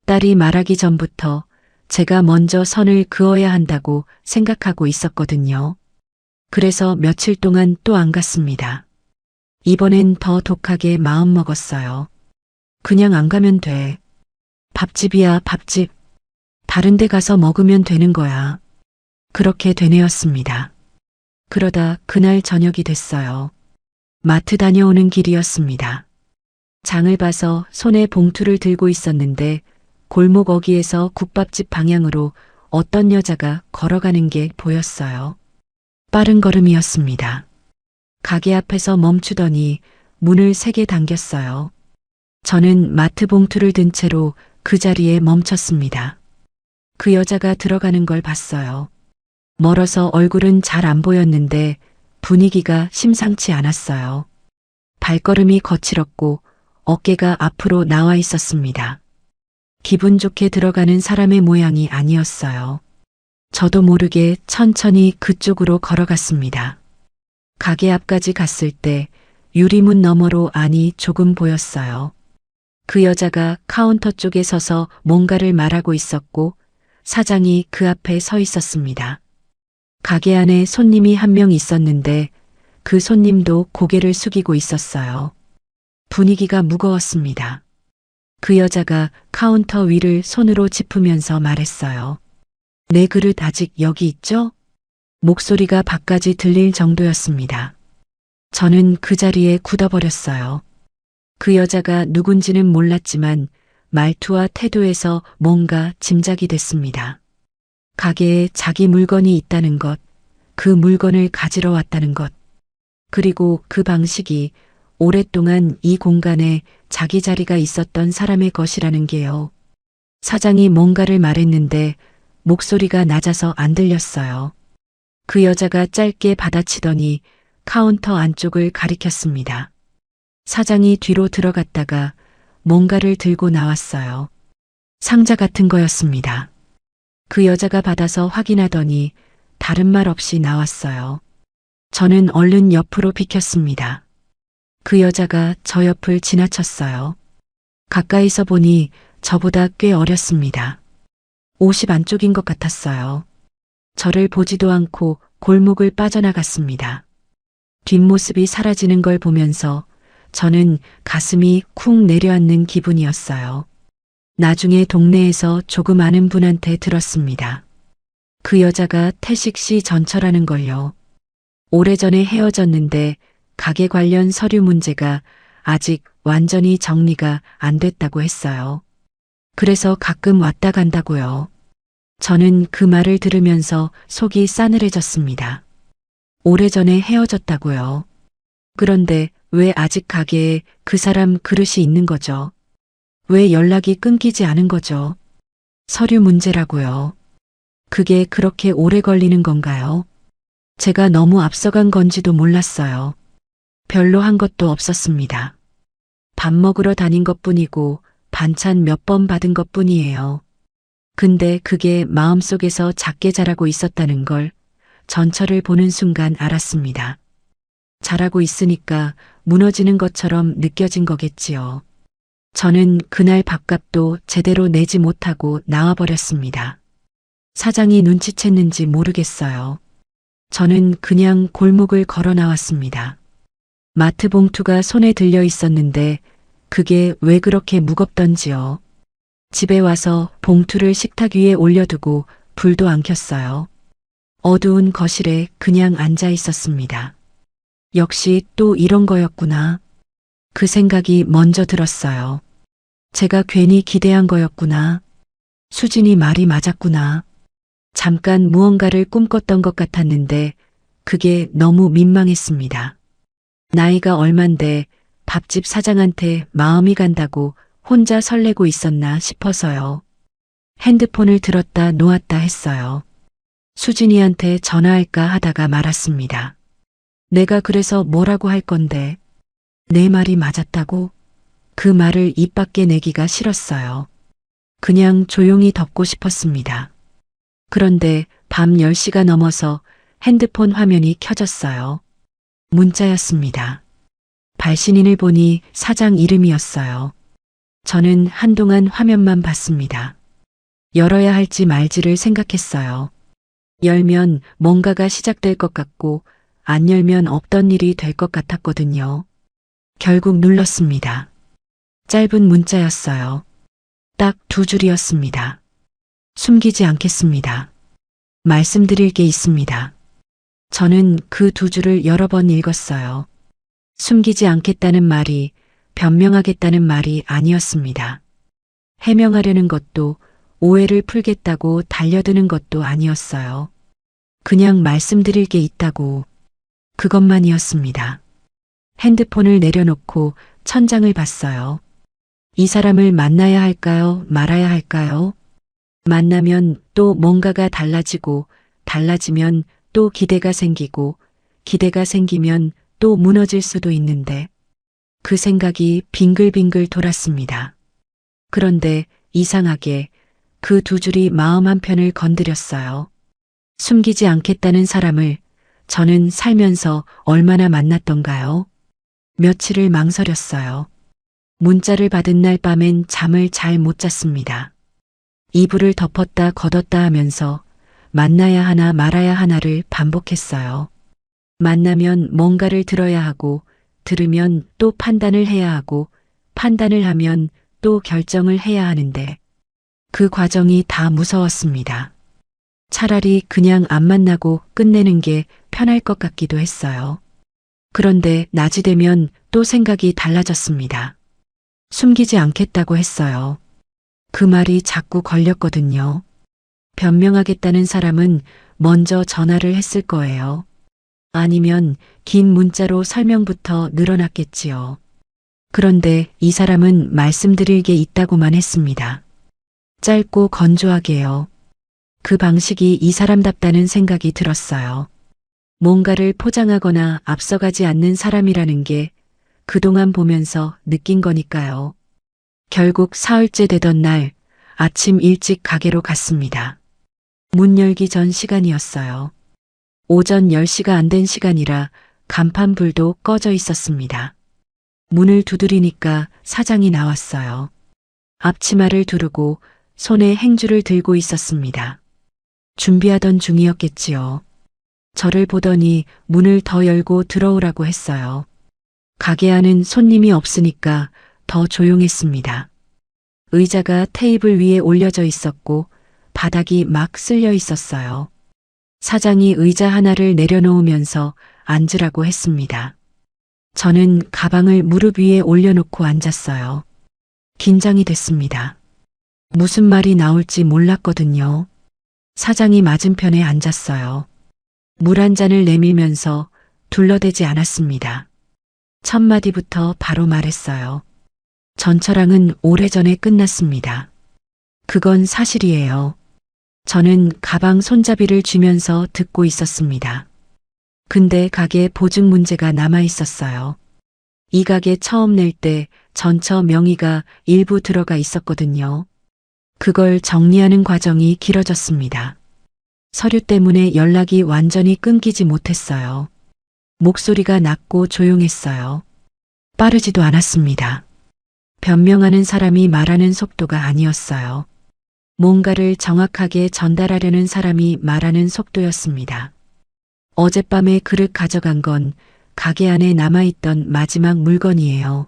딸이 말하기 전부터 제가 먼저 선을 그어야 한다고 생각하고 있었거든요. 그래서 며칠 동안 또 안 갔습니다. 이번엔 더 독하게 마음 먹었어요. 그냥 안 가면 돼. 밥집이야, 밥집. 다른 데 가서 먹으면 되는 거야. 그렇게 되뇌었습니다. 그러다 그날 저녁이 됐어요. 마트 다녀오는 길이었습니다. 장을 봐서 손에 봉투를 들고 있었는데 골목 어귀에서 국밥집 방향으로 어떤 여자가 걸어가는 게 보였어요. 빠른 걸음이었습니다. 가게 앞에서 멈추더니 문을 세게 당겼어요. 저는 마트 봉투를 든 채로 그 자리에 멈췄습니다. 그 여자가 들어가는 걸 봤어요. 멀어서 얼굴은 잘 안 보였는데 분위기가 심상치 않았어요. 발걸음이 거칠었고 어깨가 앞으로 나와 있었습니다. 기분 좋게 들어가는 사람의 모양이 아니었어요. 저도 모르게 천천히 그쪽으로 걸어갔습니다. 가게 앞까지 갔을 때 유리문 너머로 안이 조금 보였어요. 그 여자가 카운터 쪽에 서서 뭔가를 말하고 있었고 사장이 그 앞에 서 있었습니다. 가게 안에 손님이 한 명 있었는데 그 손님도 고개를 숙이고 있었어요. 분위기가 무거웠습니다. 그 여자가 카운터 위를 손으로 짚으면서 말했어요. 내 그릇 아직 여기 있죠? 목소리가 밖까지 들릴 정도였습니다. 저는 그 자리에 굳어버렸어요. 그 여자가 누군지는 몰랐지만 말투와 태도에서 뭔가 짐작이 됐습니다. 가게에 자기 물건이 있다는 것, 그 물건을 가지러 왔다는 것, 그리고 그 방식이 오랫동안 이 공간에 자기 자리가 있었던 사람의 것이라는 게요. 사장이 뭔가를 말했는데 목소리가 낮아서 안 들렸어요. 그 여자가 짧게 받아치더니 카운터 안쪽을 가리켰습니다. 사장이 뒤로 들어갔다가 뭔가를 들고 나왔어요. 상자 같은 거였습니다. 그 여자가 받아서 확인하더니 다른 말 없이 나왔어요. 저는 얼른 옆으로 비켰습니다. 그 여자가 저 옆을 지나쳤어요. 가까이서 보니 저보다 꽤 어렸습니다. 50 안쪽인 것 같았어요. 저를 보지도 않고 골목을 빠져나갔습니다. 뒷모습이 사라지는 걸 보면서 저는 가슴이 쿵 내려앉는 기분이었어요. 나중에 동네에서 조금 아는 분한테 들었습니다. 그 여자가 태식 씨 전처라는 걸요. 오래전에 헤어졌는데 가게 관련 서류 문제가 아직 완전히 정리가 안 됐다고 했어요. 그래서 가끔 왔다 간다고요. 저는 그 말을 들으면서 속이 싸늘해졌습니다. 오래전에 헤어졌다고요. 그런데 왜 아직 가게에 그 사람 그릇이 있는 거죠? 왜 연락이 끊기지 않은 거죠? 서류 문제라고요. 그게 그렇게 오래 걸리는 건가요? 제가 너무 앞서간 건지도 몰랐어요. 별로 한 것도 없었습니다. 밥 먹으러 다닌 것뿐이고 반찬 몇 번 받은 것뿐이에요. 근데 그게 마음속에서 작게 자라고 있었다는 걸 전철을 보는 순간 알았습니다. 자라고 있으니까 무너지는 것처럼 느껴진 거겠지요. 저는 그날 밥값도 제대로 내지 못하고 나와버렸습니다. 사장이 눈치챘는지 모르겠어요. 저는 그냥 골목을 걸어 나왔습니다. 마트 봉투가 손에 들려 있었는데 그게 왜 그렇게 무겁던지요. 집에 와서 봉투를 식탁 위에 올려두고 불도 안 켰어요. 어두운 거실에 그냥 앉아 있었습니다. 역시 또 이런 거였구나. 그 생각이 먼저 들었어요. 제가 괜히 기대한 거였구나. 수진이 말이 맞았구나. 잠깐 무언가를 꿈꿨던 것 같았는데 그게 너무 민망했습니다. 나이가 얼만데 밥집 사장한테 마음이 간다고 혼자 설레고 있었나 싶어서요. 핸드폰을 들었다 놓았다 했어요. 수진이한테 전화할까 하다가 말았습니다. 내가 그래서 뭐라고 할 건데 내 말이 맞았다고? 그 말을 입 밖에 내기가 싫었어요. 그냥 조용히 덮고 싶었습니다. 그런데 밤 10시가 넘어서 핸드폰 화면이 켜졌어요. 문자였습니다. 발신인을 보니 사장 이름이었어요. 저는 한동안 화면만 봤습니다. 열어야 할지 말지를 생각했어요. 열면 뭔가가 시작될 것 같고 안 열면 없던 일이 될 것 같았거든요. 결국 눌렀습니다. 짧은 문자였어요. 딱 2줄이었습니다. 숨기지 않겠습니다. 말씀드릴 게 있습니다. 저는 그 2줄을 여러 번 읽었어요. 숨기지 않겠다는 말이 변명하겠다는 말이 아니었습니다. 해명하려는 것도 오해를 풀겠다고 달려드는 것도 아니었어요. 그냥 말씀드릴 게 있다고 그것만이었습니다. 핸드폰을 내려놓고 천장을 봤어요. 이 사람을 만나야 할까요? 말아야 할까요? 만나면 또 뭔가가 달라지고 달라지면 또 기대가 생기고 기대가 생기면 또 무너질 수도 있는데 그 생각이 빙글빙글 돌았습니다. 그런데 이상하게 그 2줄이 마음 한편을 건드렸어요. 숨기지 않겠다는 사람을 저는 살면서 얼마나 만났던가요? 며칠을 망설였어요. 문자를 받은 날 밤엔 잠을 잘 못 잤습니다. 이불을 덮었다 걷었다 하면서 만나야 하나 말아야 하나를 반복했어요. 만나면 뭔가를 들어야 하고 들으면 또 판단을 해야 하고 판단을 하면 또 결정을 해야 하는데 그 과정이 다 무서웠습니다. 차라리 그냥 안 만나고 끝내는 게 편할 것 같기도 했어요. 그런데 낮이 되면 또 생각이 달라졌습니다. 숨기지 않겠다고 했어요. 그 말이 자꾸 걸렸거든요. 변명하겠다는 사람은 먼저 전화를 했을 거예요. 아니면 긴 문자로 설명부터 늘어났겠지요. 그런데 이 사람은 말씀드릴 게 있다고만 했습니다. 짧고 건조하게요. 그 방식이 이 사람답다는 생각이 들었어요. 뭔가를 포장하거나 앞서가지 않는 사람이라는 게 그동안 보면서 느낀 거니까요. 결국 사흘째 되던 날 아침 일찍 가게로 갔습니다. 문 열기 전 시간이었어요. 오전 10시가 안 된 시간이라 간판불도 꺼져 있었습니다. 문을 두드리니까 사장이 나왔어요. 앞치마를 두르고 손에 행주를 들고 있었습니다. 준비하던 중이었겠지요. 저를 보더니 문을 더 열고 들어오라고 했어요. 가게 안은 손님이 없으니까 더 조용했습니다. 의자가 테이블 위에 올려져 있었고 바닥이 막 쓸려 있었어요. 사장이 의자 하나를 내려놓으면서 앉으라고 했습니다. 저는 가방을 무릎 위에 올려놓고 앉았어요. 긴장이 됐습니다. 무슨 말이 나올지 몰랐거든요. 사장이 맞은편에 앉았어요. 물 한 잔을 내밀면서 둘러대지 않았습니다. 첫 마디부터 바로 말했어요. 전처랑은 오래전에 끝났습니다. 그건 사실이에요. 저는 가방 손잡이를 쥐면서 듣고 있었습니다. 근데 가게 보증 문제가 남아 있었어요. 이 가게 처음 낼 때 전처 명의가 일부 들어가 있었거든요. 그걸 정리하는 과정이 길어졌습니다. 서류 때문에 연락이 완전히 끊기지 못했어요. 목소리가 낮고 조용했어요. 빠르지도 않았습니다. 변명하는 사람이 말하는 속도가 아니었어요. 뭔가를 정확하게 전달하려는 사람이 말하는 속도였습니다. 어젯밤에 그릇 가져간 건 가게 안에 남아있던 마지막 물건이에요.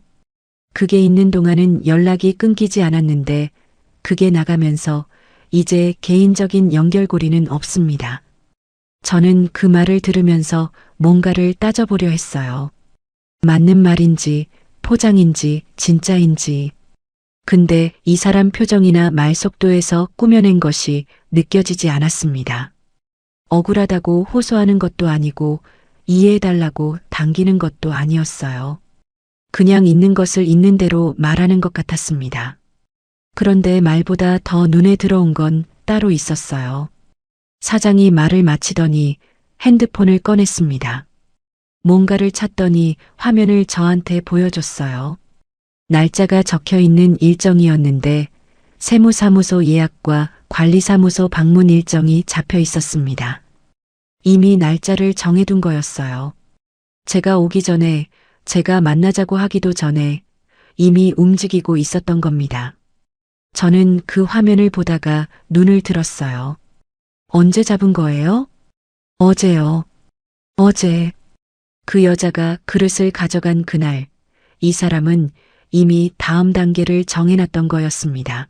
그게 있는 동안은 연락이 끊기지 않았는데 그게 나가면서 이제 개인적인 연결고리는 없습니다. 저는 그 말을 들으면서 뭔가를 따져보려 했어요. 맞는 말인지, 포장인지, 진짜인지. 근데 이 사람 표정이나 말 속도에서 꾸며낸 것이 느껴지지 않았습니다. 억울하다고 호소하는 것도 아니고 이해해달라고 당기는 것도 아니었어요. 그냥 있는 것을 있는 대로 말하는 것 같았습니다. 그런데 말보다 더 눈에 들어온 건 따로 있었어요. 사장이 말을 마치더니 핸드폰을 꺼냈습니다. 뭔가를 찾더니 화면을 저한테 보여줬어요. 날짜가 적혀 있는 일정이었는데 세무사무소 예약과 관리사무소 방문 일정이 잡혀 있었습니다. 이미 날짜를 정해둔 거였어요. 제가 오기 전에, 제가 만나자고 하기도 전에 이미 움직이고 있었던 겁니다. 저는 그 화면을 보다가 눈을 들었어요. 언제 잡은 거예요? 어제요. 어제. 그 여자가 그릇을 가져간 그날, 이 사람은 이미 다음 단계를 정해놨던 거였습니다.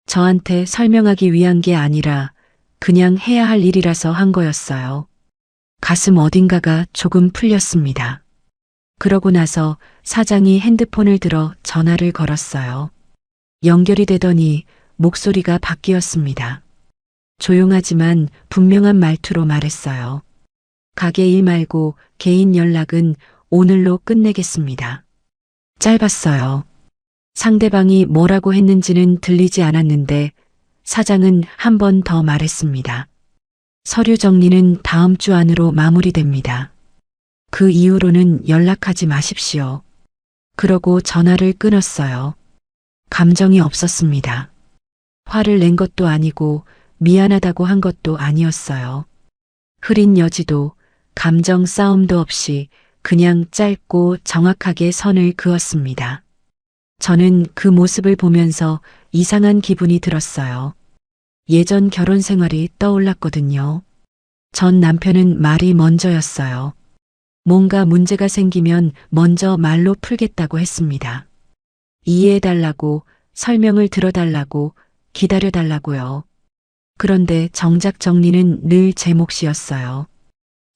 저한테 설명하기 위한 게 아니라 그냥 해야 할 일이라서 한 거였어요. 가슴 어딘가가 조금 풀렸습니다. 그러고 나서 사장이 핸드폰을 들어 전화를 걸었어요. 연결이 되더니 목소리가 바뀌었습니다. 조용하지만 분명한 말투로 말했어요. 가게 일 말고 개인 연락은 오늘로 끝내겠습니다. 짧았어요. 상대방이 뭐라고 했는지는 들리지 않았는데 사장은 한 번 더 말했습니다. 서류 정리는 다음 주 안으로 마무리됩니다. 그 이후로는 연락하지 마십시오. 그러고 전화를 끊었어요. 감정이 없었습니다. 화를 낸 것도 아니고 미안하다고 한 것도 아니었어요. 흐린 여지도 감정 싸움도 없이 그냥 짧고 정확하게 선을 그었습니다. 저는 그 모습을 보면서 이상한 기분이 들었어요. 예전 결혼 생활이 떠올랐거든요. 전 남편은 말이 먼저였어요. 뭔가 문제가 생기면 먼저 말로 풀겠다고 했습니다. 이해해달라고, 설명을 들어달라고, 기다려달라고요. 그런데 정작 정리는 늘 제 몫이었어요.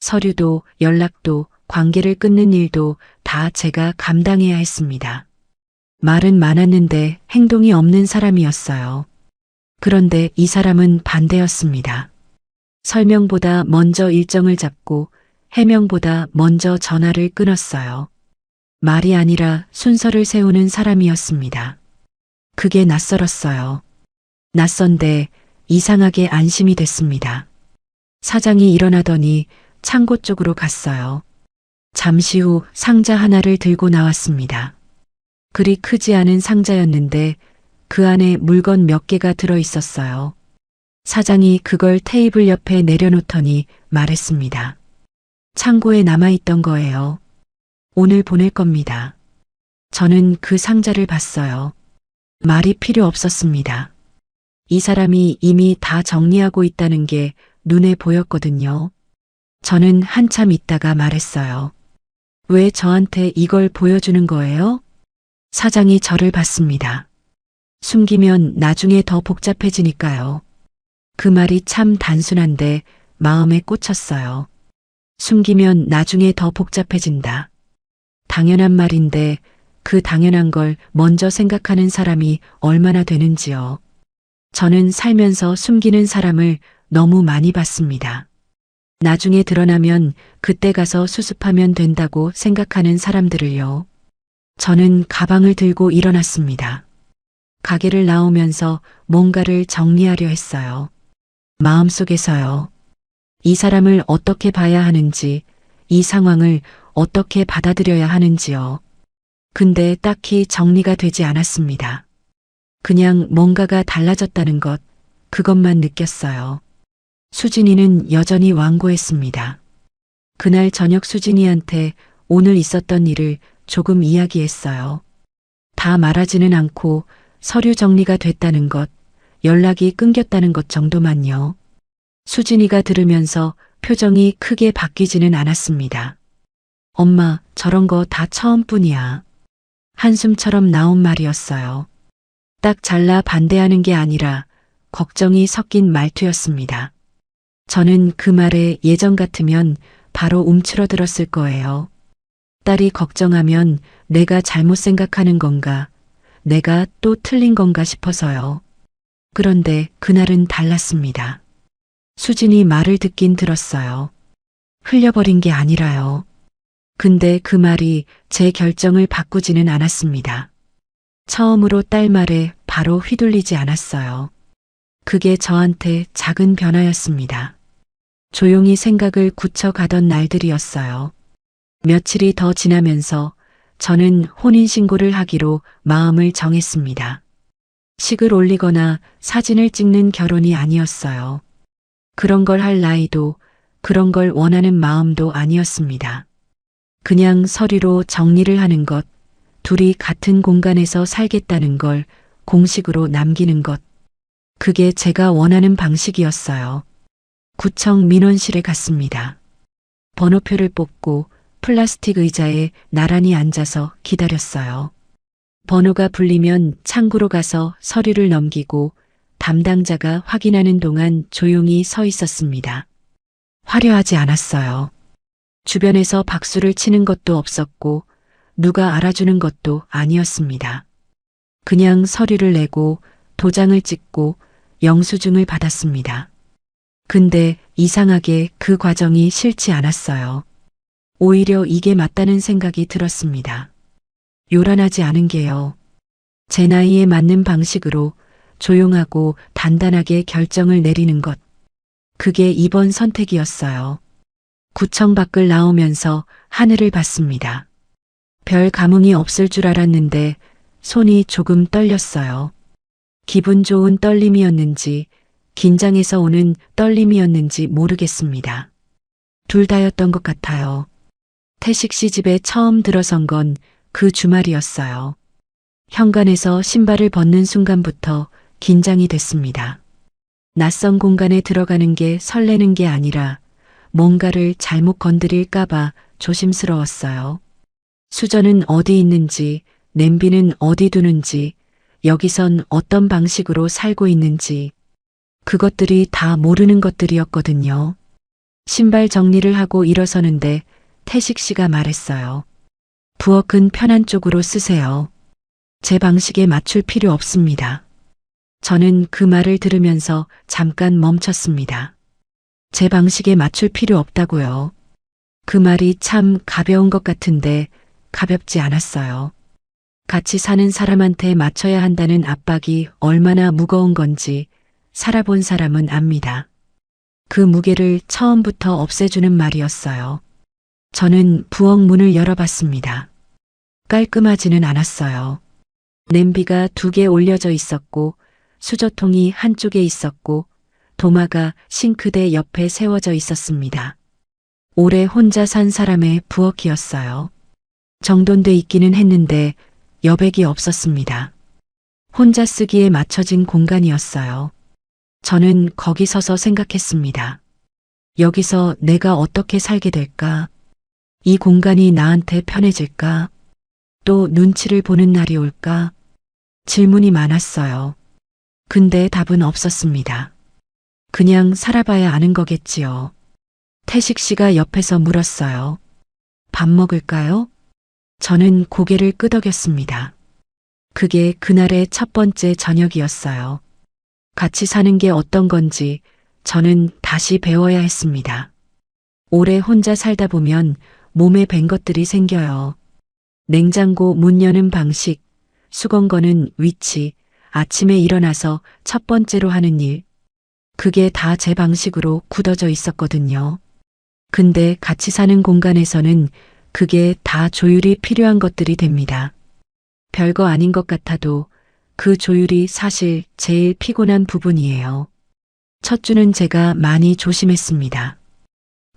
서류도, 연락도, 관계를 끊는 일도 다 제가 감당해야 했습니다. 말은 많았는데 행동이 없는 사람이었어요. 그런데 이 사람은 반대였습니다. 설명보다 먼저 일정을 잡고 해명보다 먼저 전화를 끊었어요. 말이 아니라 순서를 세우는 사람이었습니다. 그게 낯설었어요. 낯선데 이상하게 안심이 됐습니다. 사장이 일어나더니 창고 쪽으로 갔어요. 잠시 후 상자 하나를 들고 나왔습니다. 그리 크지 않은 상자였는데 그 안에 물건 몇 개가 들어 있었어요. 사장이 그걸 테이블 옆에 내려놓더니 말했습니다. 창고에 남아있던 거예요. 오늘 보낼 겁니다. 저는 그 상자를 봤어요. 말이 필요 없었습니다. 이 사람이 이미 다 정리하고 있다는 게 눈에 보였거든요. 저는 한참 있다가 말했어요. 왜 저한테 이걸 보여주는 거예요? 사장이 저를 봤습니다. 숨기면 나중에 더 복잡해지니까요. 그 말이 참 단순한데 마음에 꽂혔어요. 숨기면 나중에 더 복잡해진다. 당연한 말인데 그 당연한 걸 먼저 생각하는 사람이 얼마나 되는지요. 저는 살면서 숨기는 사람을 너무 많이 봤습니다. 나중에 드러나면 그때 가서 수습하면 된다고 생각하는 사람들을요. 저는 가방을 들고 일어났습니다. 가게를 나오면서 뭔가를 정리하려 했어요. 마음속에서요. 이 사람을 어떻게 봐야 하는지, 이 상황을 어떻게 받아들여야 하는지요. 근데 딱히 정리가 되지 않았습니다. 그냥 뭔가가 달라졌다는 것, 그것만 느꼈어요. 수진이는 여전히 완고했습니다. 그날 저녁 수진이한테 오늘 있었던 일을 조금 이야기했어요. 다 말하지는 않고 서류 정리가 됐다는 것, 연락이 끊겼다는 것 정도만요. 수진이가 들으면서 표정이 크게 바뀌지는 않았습니다. 엄마, 저런 거 다 처음뿐이야. 한숨처럼 나온 말이었어요. 딱 잘라 반대하는 게 아니라 걱정이 섞인 말투였습니다. 저는 그 말에 예전 같으면 바로 움츠러들었을 거예요. 딸이 걱정하면 내가 잘못 생각하는 건가, 내가 또 틀린 건가 싶어서요. 그런데 그날은 달랐습니다. 수진이 말을 듣긴 들었어요. 흘려버린 게 아니라요. 근데 그 말이 제 결정을 바꾸지는 않았습니다. 처음으로 딸 말에 바로 휘둘리지 않았어요. 그게 저한테 작은 변화였습니다. 조용히 생각을 굳혀가던 날들이었어요. 며칠이 더 지나면서 저는 혼인신고를 하기로 마음을 정했습니다. 식을 올리거나 사진을 찍는 결혼이 아니었어요. 그런 걸 할 나이도 그런 걸 원하는 마음도 아니었습니다. 그냥 서류로 정리를 하는 것, 둘이 같은 공간에서 살겠다는 걸 공식으로 남기는 것. 그게 제가 원하는 방식이었어요. 구청 민원실에 갔습니다. 번호표를 뽑고 플라스틱 의자에 나란히 앉아서 기다렸어요. 번호가 불리면 창구로 가서 서류를 넘기고 담당자가 확인하는 동안 조용히 서 있었습니다. 화려하지 않았어요. 주변에서 박수를 치는 것도 없었고 누가 알아주는 것도 아니었습니다. 그냥 서류를 내고 도장을 찍고 영수증을 받았습니다. 근데 이상하게 그 과정이 싫지 않았어요. 오히려 이게 맞다는 생각이 들었습니다. 요란하지 않은 게요. 제 나이에 맞는 방식으로 조용하고 단단하게 결정을 내리는 것. 그게 이번 선택이었어요. 구청 밖을 나오면서 하늘을 봤습니다. 별 감흥이 없을 줄 알았는데 손이 조금 떨렸어요. 기분 좋은 떨림이었는지 긴장해서 오는 떨림이었는지 모르겠습니다. 둘 다였던 것 같아요. 태식 씨 집에 처음 들어선 건 그 주말이었어요. 현관에서 신발을 벗는 순간부터 긴장이 됐습니다. 낯선 공간에 들어가는 게 설레는 게 아니라 뭔가를 잘못 건드릴까봐 조심스러웠어요. 수저는 어디 있는지, 냄비는 어디 두는지, 여기선 어떤 방식으로 살고 있는지, 그것들이 다 모르는 것들이었거든요. 신발 정리를 하고 일어서는데 태식 씨가 말했어요. 부엌은 편한 쪽으로 쓰세요. 제 방식에 맞출 필요 없습니다. 저는 그 말을 들으면서 잠깐 멈췄습니다. 제 방식에 맞출 필요 없다고요. 그 말이 참 가벼운 것 같은데 가볍지 않았어요. 같이 사는 사람한테 맞춰야 한다는 압박이 얼마나 무거운 건지 살아본 사람은 압니다. 그 무게를 처음부터 없애주는 말이었어요. 저는 부엌 문을 열어봤습니다. 깔끔하지는 않았어요. 냄비가 2개 올려져 있었고 수저통이 한쪽에 있었고 도마가 싱크대 옆에 세워져 있었습니다. 오래 혼자 산 사람의 부엌이었어요. 정돈돼 있기는 했는데 여백이 없었습니다. 혼자 쓰기에 맞춰진 공간이었어요. 저는 거기 서서 생각했습니다. 여기서 내가 어떻게 살게 될까? 이 공간이 나한테 편해질까? 또 눈치를 보는 날이 올까? 질문이 많았어요. 근데 답은 없었습니다. 그냥 살아봐야 아는 거겠지요. 태식 씨가 옆에서 물었어요. 밥 먹을까요? 저는 고개를 끄덕였습니다. 그게 그날의 첫 번째 저녁이었어요. 같이 사는 게 어떤 건지 저는 다시 배워야 했습니다. 오래 혼자 살다 보면 몸에 밴 것들이 생겨요. 냉장고 문 여는 방식, 수건 거는 위치, 아침에 일어나서 첫 번째로 하는 일. 그게 다 제 방식으로 굳어져 있었거든요. 근데 같이 사는 공간에서는 그게 다 조율이 필요한 것들이 됩니다. 별거 아닌 것 같아도 그 조율이 사실 제일 피곤한 부분이에요. 첫 주는 제가 많이 조심했습니다.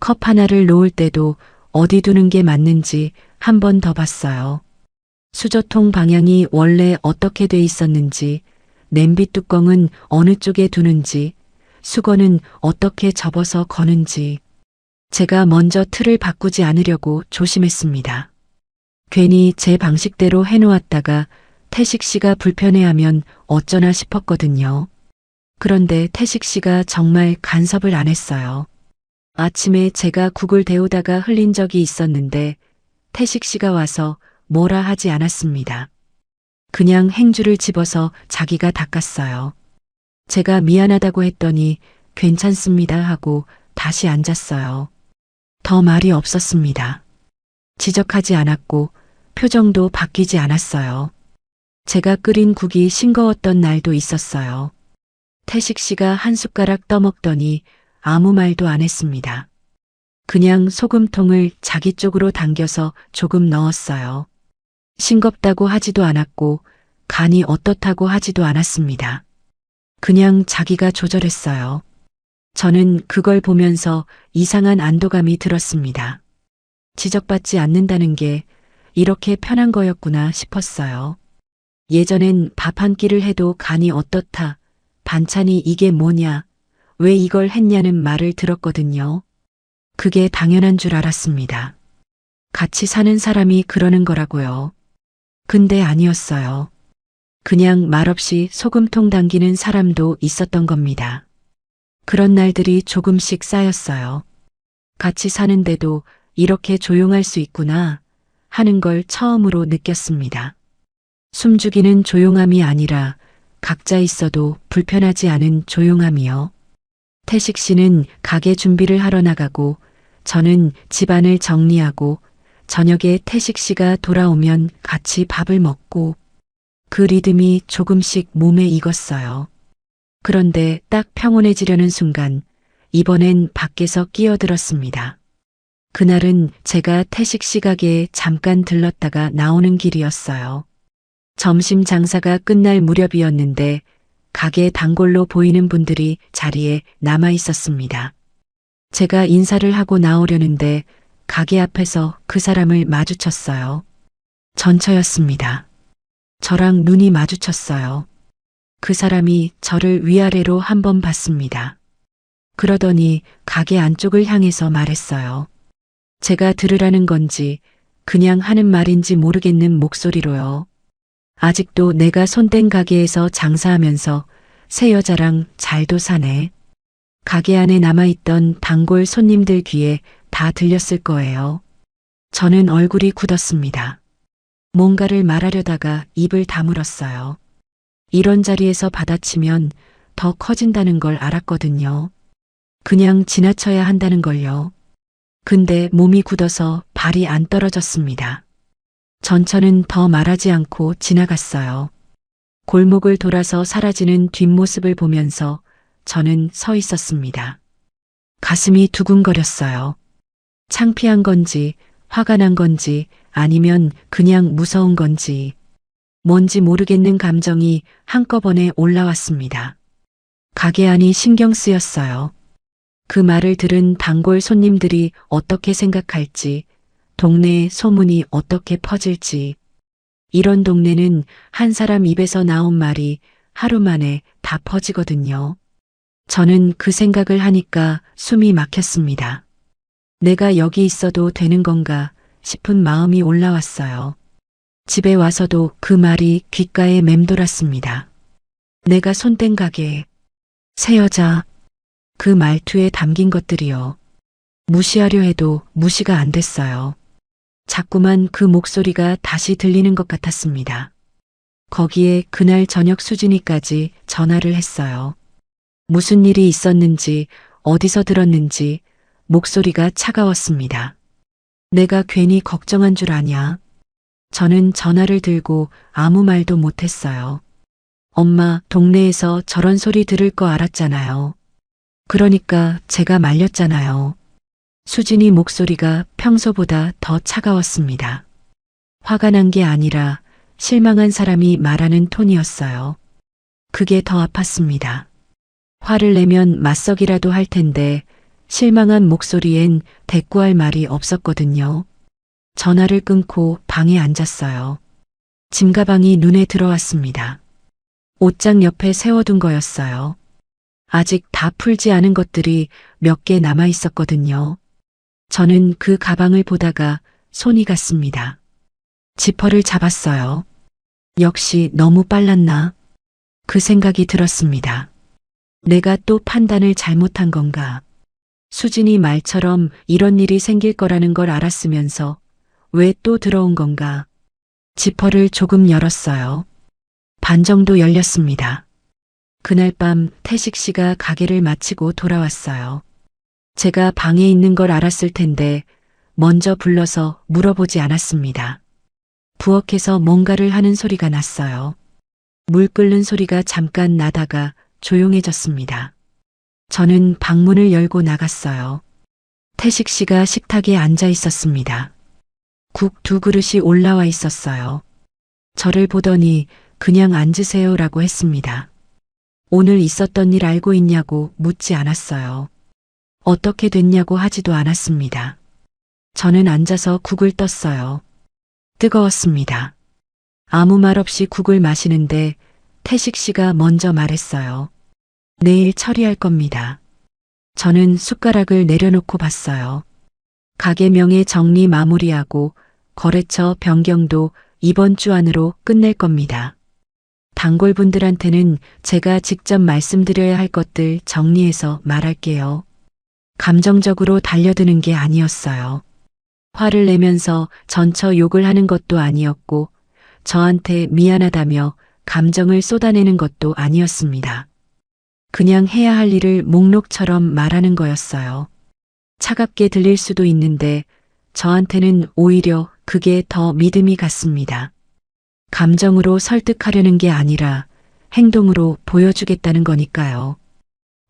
컵 하나를 놓을 때도 어디 두는 게 맞는지 한 번 더 봤어요. 수저통 방향이 원래 어떻게 돼 있었는지, 냄비 뚜껑은 어느 쪽에 두는지, 수건은 어떻게 접어서 거는지. 제가 먼저 틀을 바꾸지 않으려고 조심했습니다. 괜히 제 방식대로 해놓았다가 태식 씨가 불편해하면 어쩌나 싶었거든요. 그런데 태식 씨가 정말 간섭을 안 했어요. 아침에 제가 국을 데우다가 흘린 적이 있었는데 태식 씨가 와서 뭐라 하지 않았습니다. 그냥 행주를 집어서 자기가 닦았어요. 제가 미안하다고 했더니 괜찮습니다 하고 다시 앉았어요. 더 말이 없었습니다. 지적하지 않았고 표정도 바뀌지 않았어요. 제가 끓인 국이 싱거웠던 날도 있었어요. 태식 씨가 한 숟가락 떠먹더니 아무 말도 안 했습니다. 그냥 소금통을 자기 쪽으로 당겨서 조금 넣었어요. 싱겁다고 하지도 않았고 간이 어떻다고 하지도 않았습니다. 그냥 자기가 조절했어요. 저는 그걸 보면서 이상한 안도감이 들었습니다. 지적받지 않는다는 게 이렇게 편한 거였구나 싶었어요. 예전엔 밥 한 끼를 해도 간이 어떻다, 반찬이 이게 뭐냐, 왜 이걸 했냐는 말을 들었거든요. 그게 당연한 줄 알았습니다. 같이 사는 사람이 그러는 거라고요. 근데 아니었어요. 그냥 말없이 소금통 당기는 사람도 있었던 겁니다. 그런 날들이 조금씩 쌓였어요. 같이 사는데도 이렇게 조용할 수 있구나 하는 걸 처음으로 느꼈습니다. 숨죽이는 조용함이 아니라 각자 있어도 불편하지 않은 조용함이요. 태식 씨는 가게 준비를 하러 나가고 저는 집안을 정리하고 저녁에 태식 씨가 돌아오면 같이 밥을 먹고 그 리듬이 조금씩 몸에 익었어요. 그런데 딱 평온해지려는 순간 이번엔 밖에서 끼어들었습니다. 그날은 제가 태식 씨 가게에 잠깐 들렀다가 나오는 길이었어요. 점심 장사가 끝날 무렵이었는데 가게 단골로 보이는 분들이 자리에 남아 있었습니다. 제가 인사를 하고 나오려는데 가게 앞에서 그 사람을 마주쳤어요. 전처였습니다. 저랑 눈이 마주쳤어요. 그 사람이 저를 위아래로 한번 봤습니다. 그러더니 가게 안쪽을 향해서 말했어요. 제가 들으라는 건지 그냥 하는 말인지 모르겠는 목소리로요. 아직도 내가 손댄 가게에서 장사하면서 새 여자랑 잘도 사네. 가게 안에 남아있던 단골 손님들 귀에 다 들렸을 거예요. 저는 얼굴이 굳었습니다. 뭔가를 말하려다가 입을 다물었어요. 이런 자리에서 받아치면 더 커진다는 걸 알았거든요. 그냥 지나쳐야 한다는 걸요. 근데 몸이 굳어서 발이 안 떨어졌습니다. 전처는 더 말하지 않고 지나갔어요. 골목을 돌아서 사라지는 뒷모습을 보면서 저는 서 있었습니다. 가슴이 두근거렸어요. 창피한 건지 화가 난 건지 아니면 그냥 무서운 건지 뭔지 모르겠는 감정이 한꺼번에 올라왔습니다. 가게 안이 신경 쓰였어요. 그 말을 들은 단골 손님들이 어떻게 생각할지, 동네에 소문이 어떻게 퍼질지. 이런 동네는 한 사람 입에서 나온 말이 하루 만에 다 퍼지거든요. 저는 그 생각을 하니까 숨이 막혔습니다. 내가 여기 있어도 되는 건가 싶은 마음이 올라왔어요. 집에 와서도 그 말이 귓가에 맴돌았습니다. 내가 손댄 가게, 새 여자, 그 말투에 담긴 것들이요. 무시하려 해도 무시가 안 됐어요. 자꾸만 그 목소리가 다시 들리는 것 같았습니다. 거기에 그날 저녁 수진이까지 전화를 했어요. 무슨 일이 있었는지 어디서 들었는지 목소리가 차가웠습니다. 내가 괜히 걱정한 줄 아냐? 저는 전화를 들고 아무 말도 못했어요. 엄마, 동네에서 저런 소리 들을 거 알았잖아요. 그러니까 제가 말렸잖아요. 수진이 목소리가 평소보다 더 차가웠습니다. 화가 난 게 아니라 실망한 사람이 말하는 톤이었어요. 그게 더 아팠습니다. 화를 내면 맞서기라도 할 텐데 실망한 목소리엔 대꾸할 말이 없었거든요. 전화를 끊고 방에 앉았어요. 짐가방이 눈에 들어왔습니다. 옷장 옆에 세워둔 거였어요. 아직 다 풀지 않은 것들이 몇 개 남아 있었거든요. 저는 그 가방을 보다가 손이 갔습니다. 지퍼를 잡았어요. 역시 너무 빨랐나? 그 생각이 들었습니다. 내가 또 판단을 잘못한 건가? 수진이 말처럼 이런 일이 생길 거라는 걸 알았으면서 왜 또 들어온 건가? 지퍼를 조금 열었어요. 반 정도 열렸습니다. 그날 밤 태식 씨가 가게를 마치고 돌아왔어요. 제가 방에 있는 걸 알았을 텐데 먼저 불러서 물어보지 않았습니다. 부엌에서 뭔가를 하는 소리가 났어요. 물 끓는 소리가 잠깐 나다가 조용해졌습니다. 저는 방문을 열고 나갔어요. 태식 씨가 식탁에 앉아 있었습니다. 국 2그릇이 올라와 있었어요. 저를 보더니 그냥 앉으세요라고 했습니다. 오늘 있었던 일 알고 있냐고 묻지 않았어요. 어떻게 됐냐고 하지도 않았습니다. 저는 앉아서 국을 떴어요. 뜨거웠습니다. 아무 말 없이 국을 마시는데 태식 씨가 먼저 말했어요. 내일 처리할 겁니다. 저는 숟가락을 내려놓고 봤어요. 가게 명의 정리 마무리하고 거래처 변경도 이번 주 안으로 끝낼 겁니다. 단골분들한테는 제가 직접 말씀드려야 할 것들 정리해서 말할게요. 감정적으로 달려드는 게 아니었어요. 화를 내면서 전처 욕을 하는 것도 아니었고 저한테 미안하다며 감정을 쏟아내는 것도 아니었습니다. 그냥 해야 할 일을 목록처럼 말하는 거였어요. 차갑게 들릴 수도 있는데 저한테는 오히려 그게 더 믿음이 갔습니다. 감정으로 설득하려는 게 아니라 행동으로 보여주겠다는 거니까요.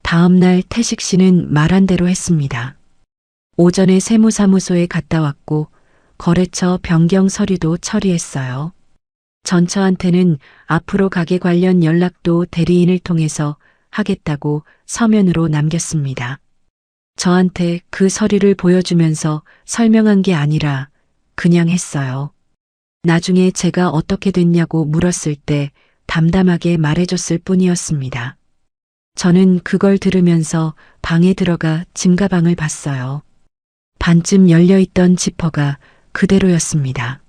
다음 날 태식 씨는 말한 대로 했습니다. 오전에 세무사무소에 갔다 왔고 거래처 변경 서류도 처리했어요. 전처한테는 앞으로 가게 관련 연락도 대리인을 통해서 하겠다고 서면으로 남겼습니다. 저한테 그 서류를 보여주면서 설명한 게 아니라 그냥 했어요. 나중에 제가 어떻게 됐냐고 물었을 때 담담하게 말해줬을 뿐이었습니다. 저는 그걸 들으면서 방에 들어가 짐가방을 봤어요. 반쯤 열려있던 지퍼가 그대로였습니다.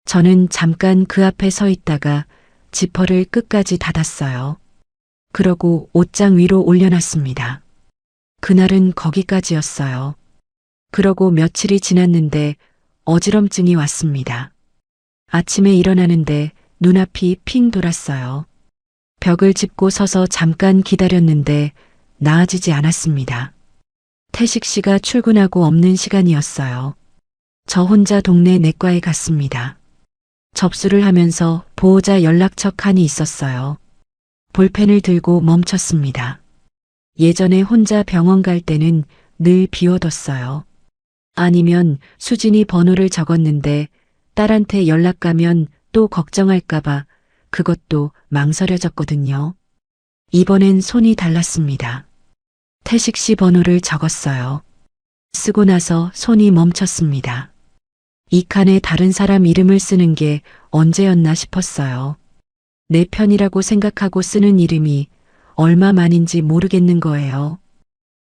저는 잠깐 그 앞에 서 있다가 지퍼를 끝까지 닫았어요. 그러고 옷장 위로 올려놨습니다. 그날은 거기까지였어요. 그러고 며칠이 지났는데 어지럼증이 왔습니다. 아침에 일어나는데 눈앞이 핑 돌았어요. 벽을 짚고 서서 잠깐 기다렸는데 나아지지 않았습니다. 태식 씨가 출근하고 없는 시간이었어요. 저 혼자 동네 내과에 갔습니다. 접수를 하면서 보호자 연락처 칸이 있었어요. 볼펜을 들고 멈췄습니다. 예전에 혼자 병원 갈 때는 늘 비워뒀어요. 아니면 수진이 번호를 적었는데 딸한테 연락 가면 또 걱정할까봐 그것도 망설여졌거든요. 이번엔 손이 달랐습니다. 태식 씨 번호를 적었어요. 쓰고 나서 손이 멈췄습니다. 이 칸에 다른 사람 이름을 쓰는 게 언제였나 싶었어요. 내 편이라고 생각하고 쓰는 이름이 얼마만인지 모르겠는 거예요.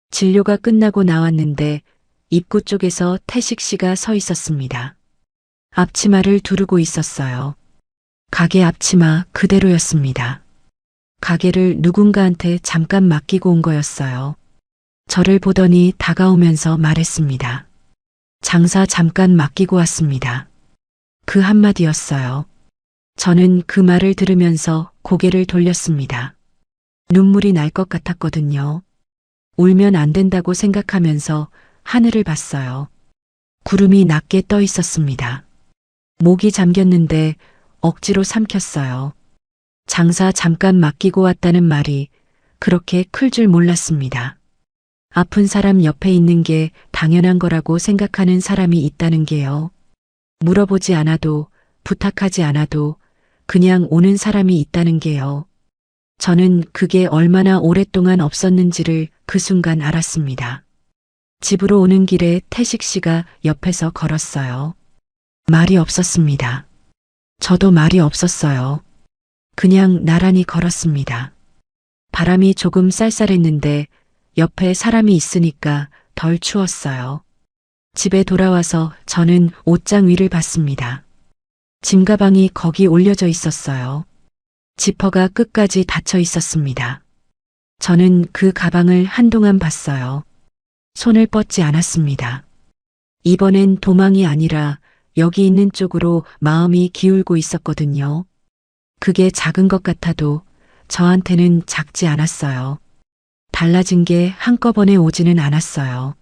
진료가 끝나고 나왔는데 입구 쪽에서 태식 씨가 서 있었습니다. 앞치마를 두르고 있었어요. 가게 앞치마 그대로였습니다. 가게를 누군가한테 잠깐 맡기고 온 거였어요. 저를 보더니 다가오면서 말했습니다. 장사 잠깐 맡기고 왔습니다. 그 한마디였어요. 저는 그 말을 들으면서 고개를 돌렸습니다. 눈물이 날 것 같았거든요. 울면 안 된다고 생각하면서 하늘을 봤어요. 구름이 낮게 떠 있었습니다. 목이 잠겼는데 억지로 삼켰어요. 장사 잠깐 맡기고 왔다는 말이 그렇게 클 줄 몰랐습니다. 아픈 사람 옆에 있는 게 당연한 거라고 생각하는 사람이 있다는 게요. 물어보지 않아도 부탁하지 않아도 그냥 오는 사람이 있다는 게요. 저는 그게 얼마나 오랫동안 없었는지를 그 순간 알았습니다. 집으로 오는 길에 태식 씨가 옆에서 걸었어요. 말이 없었습니다. 저도 말이 없었어요. 그냥 나란히 걸었습니다. 바람이 조금 쌀쌀했는데 옆에 사람이 있으니까 덜 추웠어요. 집에 돌아와서 저는 옷장 위를 봤습니다. 짐가방이 거기 올려져 있었어요. 지퍼가 끝까지 닫혀 있었습니다. 저는 그 가방을 한동안 봤어요. 손을 뻗지 않았습니다. 이번엔 도망이 아니라 여기 있는 쪽으로 마음이 기울고 있었거든요. 그게 작은 것 같아도 저한테는 작지 않았어요. 달라진 게 한꺼번에 오지는 않았어요.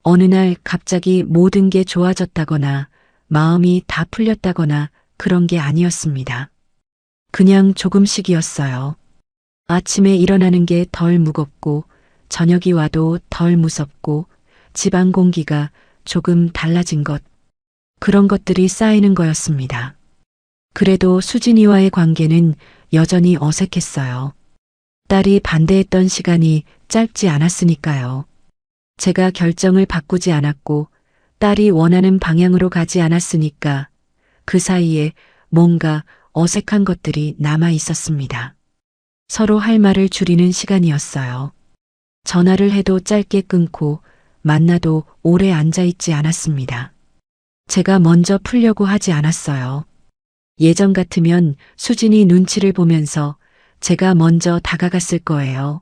어느 날 갑자기 모든 게 좋아졌다거나 마음이 다 풀렸다거나 그런 게 아니었습니다. 그냥 조금씩이었어요. 아침에 일어나는 게 덜 무겁고 저녁이 와도 덜 무섭고 집안 공기가 조금 달라진 것. 그런 것들이 쌓이는 거였습니다. 그래도 수진이와의 관계는 여전히 어색했어요. 딸이 반대했던 시간이 짧지 않았으니까요. 제가 결정을 바꾸지 않았고 딸이 원하는 방향으로 가지 않았으니까 그 사이에 뭔가 어색한 것들이 남아 있었습니다. 서로 할 말을 줄이는 시간이었어요. 전화를 해도 짧게 끊고 만나도 오래 앉아 있지 않았습니다. 제가 먼저 풀려고 하지 않았어요. 예전 같으면 수진이 눈치를 보면서 제가 먼저 다가갔을 거예요.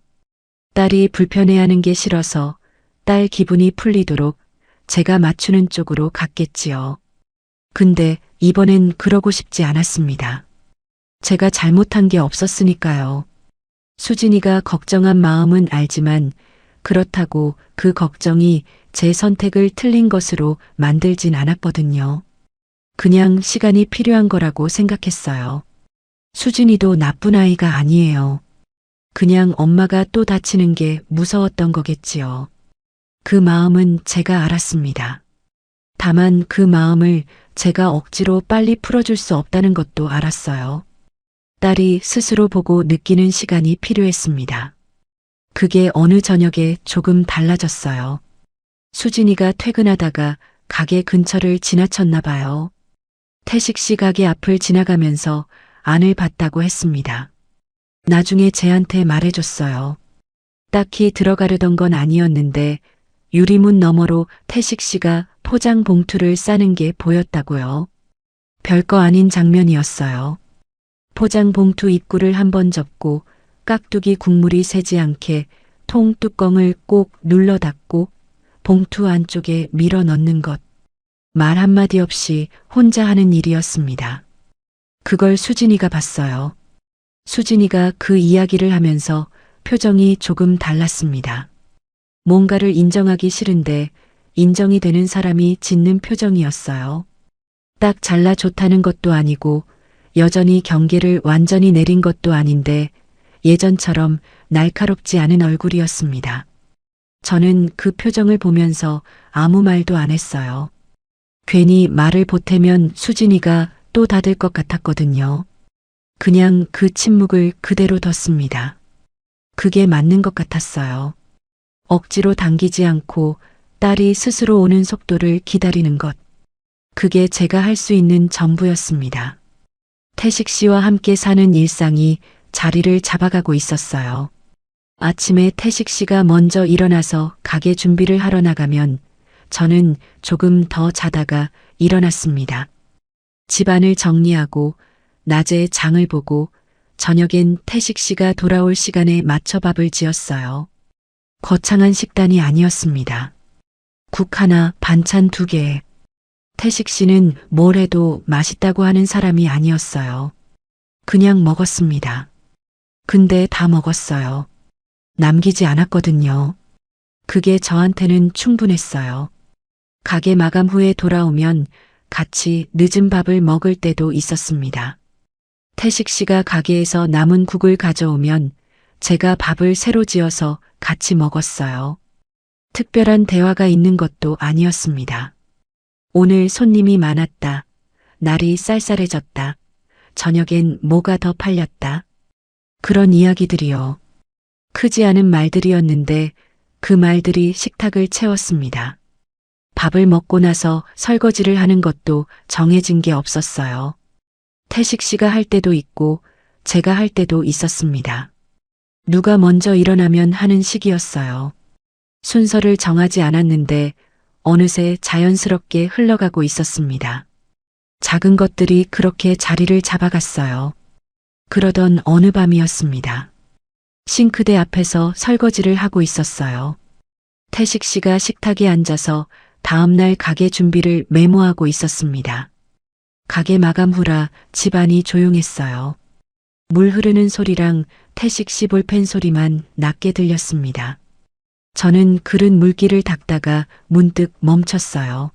딸이 불편해하는 게 싫어서 딸 기분이 풀리도록 제가 맞추는 쪽으로 갔겠지요. 근데 이번엔 그러고 싶지 않았습니다. 제가 잘못한 게 없었으니까요. 수진이가 걱정한 마음은 알지만 그렇다고 그 걱정이 제 선택을 틀린 것으로 만들진 않았거든요. 그냥 시간이 필요한 거라고 생각했어요. 수진이도 나쁜 아이가 아니에요. 그냥 엄마가 또 다치는 게 무서웠던 거겠지요. 그 마음은 제가 알았습니다. 다만 그 마음을 제가 억지로 빨리 풀어줄 수 없다는 것도 알았어요. 딸이 스스로 보고 느끼는 시간이 필요했습니다. 그게 어느 저녁에 조금 달라졌어요. 수진이가 퇴근하다가 가게 근처를 지나쳤나 봐요. 태식 씨 가게 앞을 지나가면서 안을 봤다고 했습니다. 나중에 제한테 말해줬어요. 딱히 들어가려던 건 아니었는데 유리문 너머로 태식 씨가 포장 봉투를 싸는 게 보였다고요. 별거 아닌 장면이었어요. 포장 봉투 입구를 한번 접고 깍두기 국물이 새지 않게 통 뚜껑을 꼭 눌러 닫고 봉투 안쪽에 밀어 넣는 것. 말 한마디 없이 혼자 하는 일이었습니다. 그걸 수진이가 봤어요. 수진이가 그 이야기를 하면서 표정이 조금 달랐습니다. 뭔가를 인정하기 싫은데 인정이 되는 사람이 짓는 표정이었어요. 딱 잘라 좋다는 것도 아니고 여전히 경계를 완전히 내린 것도 아닌데 예전처럼 날카롭지 않은 얼굴이었습니다. 저는 그 표정을 보면서 아무 말도 안 했어요. 괜히 말을 보태면 수진이가 또 닫을 것 같았거든요. 그냥 그 침묵을 그대로 뒀습니다. 그게 맞는 것 같았어요. 억지로 당기지 않고 딸이 스스로 오는 속도를 기다리는 것. 그게 제가 할 수 있는 전부였습니다. 태식 씨와 함께 사는 일상이 자리를 잡아가고 있었어요. 아침에 태식 씨가 먼저 일어나서 가게 준비를 하러 나가면 저는 조금 더 자다가 일어났습니다. 집안을 정리하고 낮에 장을 보고 저녁엔 태식 씨가 돌아올 시간에 맞춰 밥을 지었어요. 거창한 식단이 아니었습니다. 국 하나, 반찬 2개. 태식 씨는 뭘 해도 맛있다고 하는 사람이 아니었어요. 그냥 먹었습니다. 근데 다 먹었어요. 남기지 않았거든요. 그게 저한테는 충분했어요. 가게 마감 후에 돌아오면 같이 늦은 밥을 먹을 때도 있었습니다. 태식 씨가 가게에서 남은 국을 가져오면 제가 밥을 새로 지어서 같이 먹었어요. 특별한 대화가 있는 것도 아니었습니다. 오늘 손님이 많았다. 날이 쌀쌀해졌다. 저녁엔 뭐가 더 팔렸다. 그런 이야기들이요. 크지 않은 말들이었는데 그 말들이 식탁을 채웠습니다. 밥을 먹고 나서 설거지를 하는 것도 정해진 게 없었어요. 태식 씨가 할 때도 있고 제가 할 때도 있었습니다. 누가 먼저 일어나면 하는 식이었어요. 순서를 정하지 않았는데 어느새 자연스럽게 흘러가고 있었습니다. 작은 것들이 그렇게 자리를 잡아갔어요. 그러던 어느 밤이었습니다. 싱크대 앞에서 설거지를 하고 있었어요. 태식 씨가 식탁에 앉아서 다음날 가게 준비를 메모하고 있었습니다. 가게 마감 후라 집안이 조용했어요. 물 흐르는 소리랑 태식 씨 볼펜 소리만 낮게 들렸습니다. 저는 그릇 물기를 닦다가 문득 멈췄어요.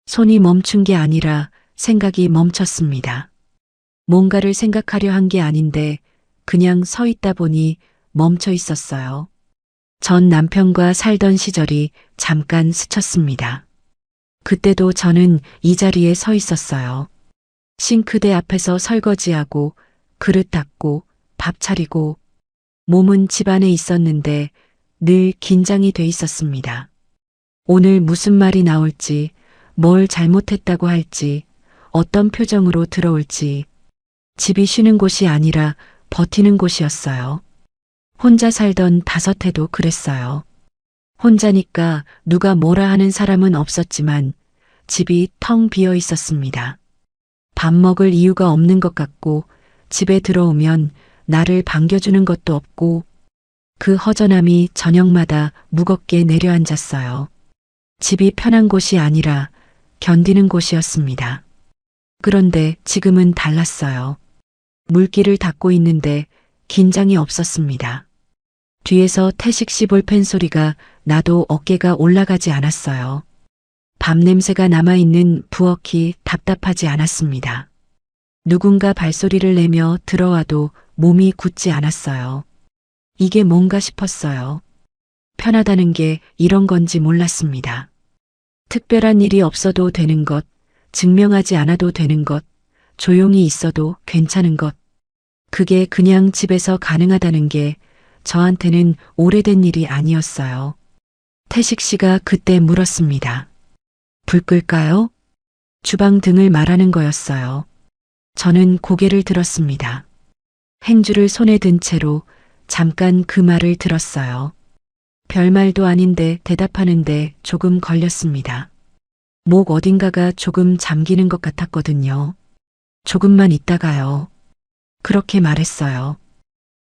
손이 멈춘 게 아니라 생각이 멈췄습니다. 뭔가를 생각하려 한 게 아닌데 그냥 서 있다 보니 멈춰 있었어요. 전 남편과 살던 시절이 잠깐 스쳤습니다. 그때도 저는 이 자리에 서 있었어요. 싱크대 앞에서 설거지하고 그릇 닦고 밥 차리고 몸은 집안에 있었는데 늘 긴장이 돼 있었습니다. 오늘 무슨 말이 나올지, 뭘 잘못했다고 할지, 어떤 표정으로 들어올지. 집이 쉬는 곳이 아니라 버티는 곳이었어요. 혼자 살던 5해도 그랬어요. 혼자니까 누가 뭐라 하는 사람은 없었지만 집이 텅 비어 있었습니다. 밥 먹을 이유가 없는 것 같고 집에 들어오면 나를 반겨주는 것도 없고 그 허전함이 저녁마다 무겁게 내려앉았어요. 집이 편한 곳이 아니라 견디는 곳이었습니다. 그런데 지금은 달랐어요. 물기를 닦고 있는데 긴장이 없었습니다. 뒤에서 태식 씨 볼펜 소리가 나도 어깨가 올라가지 않았어요. 밥 냄새가 남아있는 부엌이 답답하지 않았습니다. 누군가 발소리를 내며 들어와도 몸이 굳지 않았어요. 이게 뭔가 싶었어요. 편하다는 게 이런 건지 몰랐습니다. 특별한 일이 없어도 되는 것, 증명하지 않아도 되는 것, 조용히 있어도 괜찮은 것. 그게 그냥 집에서 가능하다는 게 저한테는 오래된 일이 아니었어요. 태식 씨가 그때 물었습니다. 불 끌까요? 주방 등을 말하는 거였어요. 저는 고개를 들었습니다. 행주를 손에 든 채로 잠깐 그 말을 들었어요. 별말도 아닌데 대답하는데 조금 걸렸습니다. 목 어딘가가 조금 잠기는 것 같았거든요. 조금만 있다가요. 그렇게 말했어요.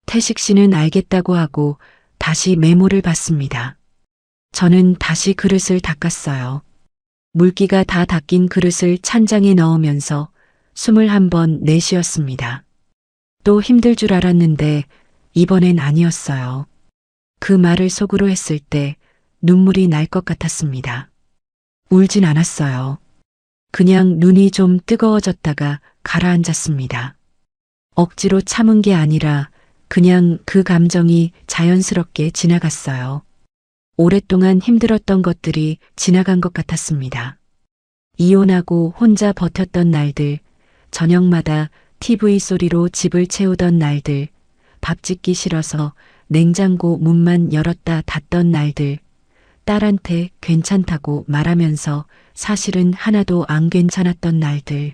태식 씨는 알겠다고 하고 다시 메모를 봤습니다. 저는 다시 그릇을 닦았어요. 물기가 다 닦인 그릇을 찬장에 넣으면서 숨을 한번 내쉬었습니다. 또 힘들 줄 알았는데 이번엔 아니었어요. 그 말을 속으로 했을 때 눈물이 날 것 같았습니다. 울진 않았어요. 그냥 눈이 좀 뜨거워졌다가 가라앉았습니다. 억지로 참은 게 아니라 그냥 그 감정이 자연스럽게 지나갔어요. 오랫동안 힘들었던 것들이 지나간 것 같았습니다. 이혼하고 혼자 버텼던 날들, 저녁마다 TV 소리로 집을 채우던 날들, 밥 짓기 싫어서 냉장고 문만 열었다 닫던 날들, 딸한테 괜찮다고 말하면서 사실은 하나도 안 괜찮았던 날들.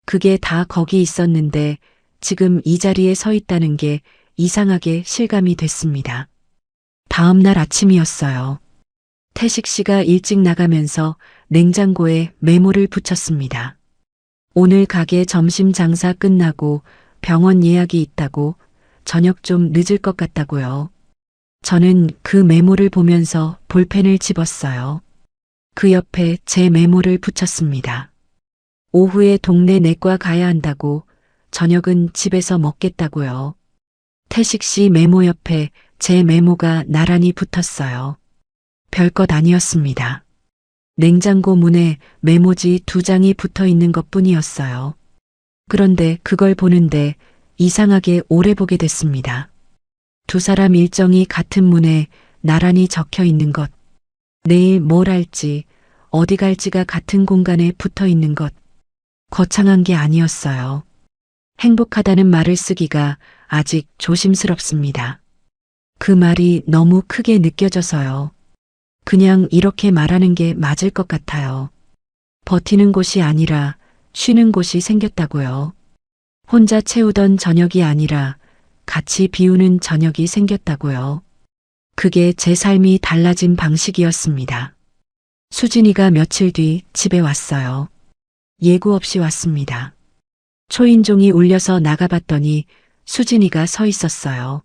그게 다 거기 있었는데 지금 이 자리에 서 있다는 게 이상하게 실감이 됐습니다. 다음 날 아침이었어요. 태식 씨가 일찍 나가면서 냉장고에 메모를 붙였습니다. 오늘 가게 점심 장사 끝나고 병원 예약이 있다고 저녁 좀 늦을 것 같다고요. 저는 그 메모를 보면서 볼펜을 집었어요. 그 옆에 제 메모를 붙였습니다. 오후에 동네 내과 가야 한다고 저녁은 집에서 먹겠다고요. 태식 씨 메모 옆에 제 메모가 나란히 붙었어요. 별것 아니었습니다. 냉장고 문에 메모지 2장이 붙어 있는 것 뿐이었어요. 그런데 그걸 보는데 이상하게 오래 보게 됐습니다. 두 사람 일정이 같은 문에 나란히 적혀 있는 것, 내일 뭘 할지, 어디 갈지가 같은 공간에 붙어 있는 것, 거창한 게 아니었어요. 행복하다는 말을 쓰기가 아직 조심스럽습니다. 그 말이 너무 크게 느껴져서요. 그냥 이렇게 말하는 게 맞을 것 같아요. 버티는 곳이 아니라 쉬는 곳이 생겼다고요. 혼자 채우던 저녁이 아니라 같이 비우는 저녁이 생겼다고요. 그게 제 삶이 달라진 방식이었습니다. 수진이가 며칠 뒤 집에 왔어요. 예고 없이 왔습니다. 초인종이 울려서 나가봤더니 수진이가 서 있었어요.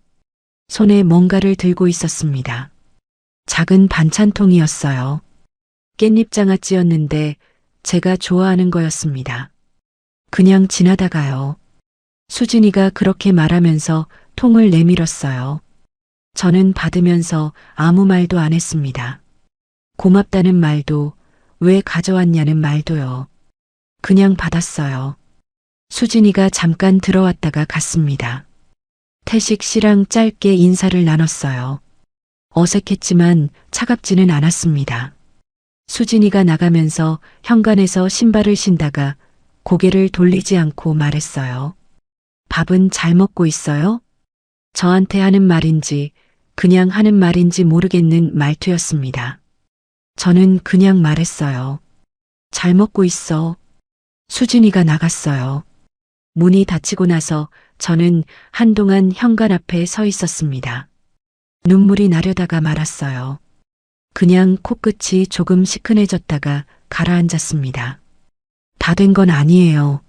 손에 뭔가를 들고 있었습니다. 작은 반찬통이었어요. 깻잎장아찌였는데 제가 좋아하는 거였습니다. 그냥 지나다가요. 수진이가 그렇게 말하면서 통을 내밀었어요. 저는 받으면서 아무 말도 안 했습니다. 고맙다는 말도, 왜 가져왔냐는 말도요. 그냥 받았어요. 수진이가 잠깐 들어왔다가 갔습니다. 태식 씨랑 짧게 인사를 나눴어요. 어색했지만 차갑지는 않았습니다. 수진이가 나가면서 현관에서 신발을 신다가 고개를 돌리지 않고 말했어요. 밥은 잘 먹고 있어요? 저한테 하는 말인지 그냥 하는 말인지 모르겠는 말투였습니다. 저는 그냥 말했어요. 잘 먹고 있어. 수진이가 나갔어요. 문이 닫히고 나서 저는 한동안 현관 앞에 서 있었습니다. 눈물이 나려다가 말았어요. 그냥 코끝이 조금 시큰해졌다가 가라앉았습니다. 다 된 건 아니에요.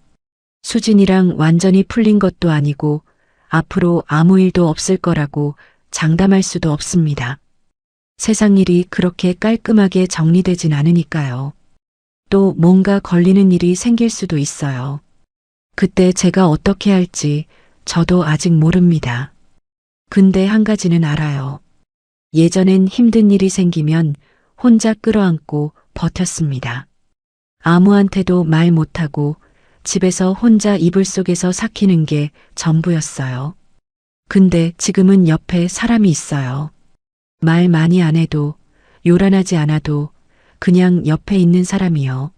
수진이랑 완전히 풀린 것도 아니고 앞으로 아무 일도 없을 거라고 장담할 수도 없습니다. 세상 일이 그렇게 깔끔하게 정리되진 않으니까요. 또 뭔가 걸리는 일이 생길 수도 있어요. 그때 제가 어떻게 할지 저도 아직 모릅니다. 근데 한 가지는 알아요. 예전엔 힘든 일이 생기면 혼자 끌어안고 버텼습니다. 아무한테도 말 못하고 집에서 혼자 이불 속에서 삭히는 게 전부였어요. 근데 지금은 옆에 사람이 있어요. 말 많이 안 해도, 요란하지 않아도 그냥 옆에 있는 사람이요.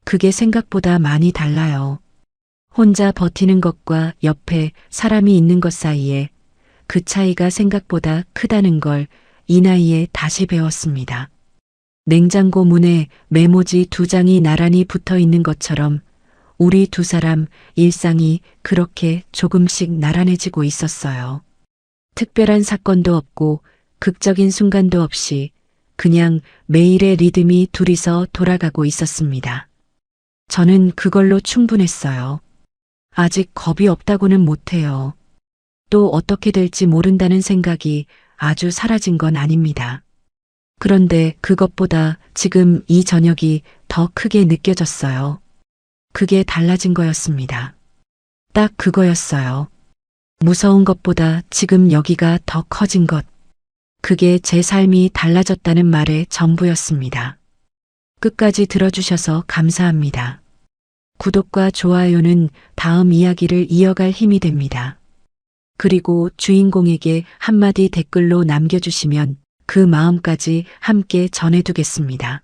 그게 생각보다 많이 달라요. 혼자 버티는 것과 옆에 사람이 있는 것 사이에 그 차이가 생각보다 크다는 걸 이 나이에 다시 배웠습니다. 냉장고 문에 메모지 2장이 나란히 붙어 있는 것처럼 우리 두 사람 일상이 그렇게 조금씩 나란해지고 있었어요. 특별한 사건도 없고 극적인 순간도 없이 그냥 매일의 리듬이 둘이서 돌아가고 있었습니다. 저는 그걸로 충분했어요. 아직 겁이 없다고는 못해요. 또 어떻게 될지 모른다는 생각이 아주 사라진 건 아닙니다. 그런데 그것보다 지금 이 저녁이 더 크게 느껴졌어요. 그게 달라진 거였습니다. 딱 그거였어요. 무서운 것보다 지금 여기가 더 커진 것. 그게 제 삶이 달라졌다는 말의 전부였습니다. 끝까지 들어주셔서 감사합니다. 구독과 좋아요는 다음 이야기를 이어갈 힘이 됩니다. 그리고 주인공에게 한마디 댓글로 남겨주시면 그 마음까지 함께 전해두겠습니다.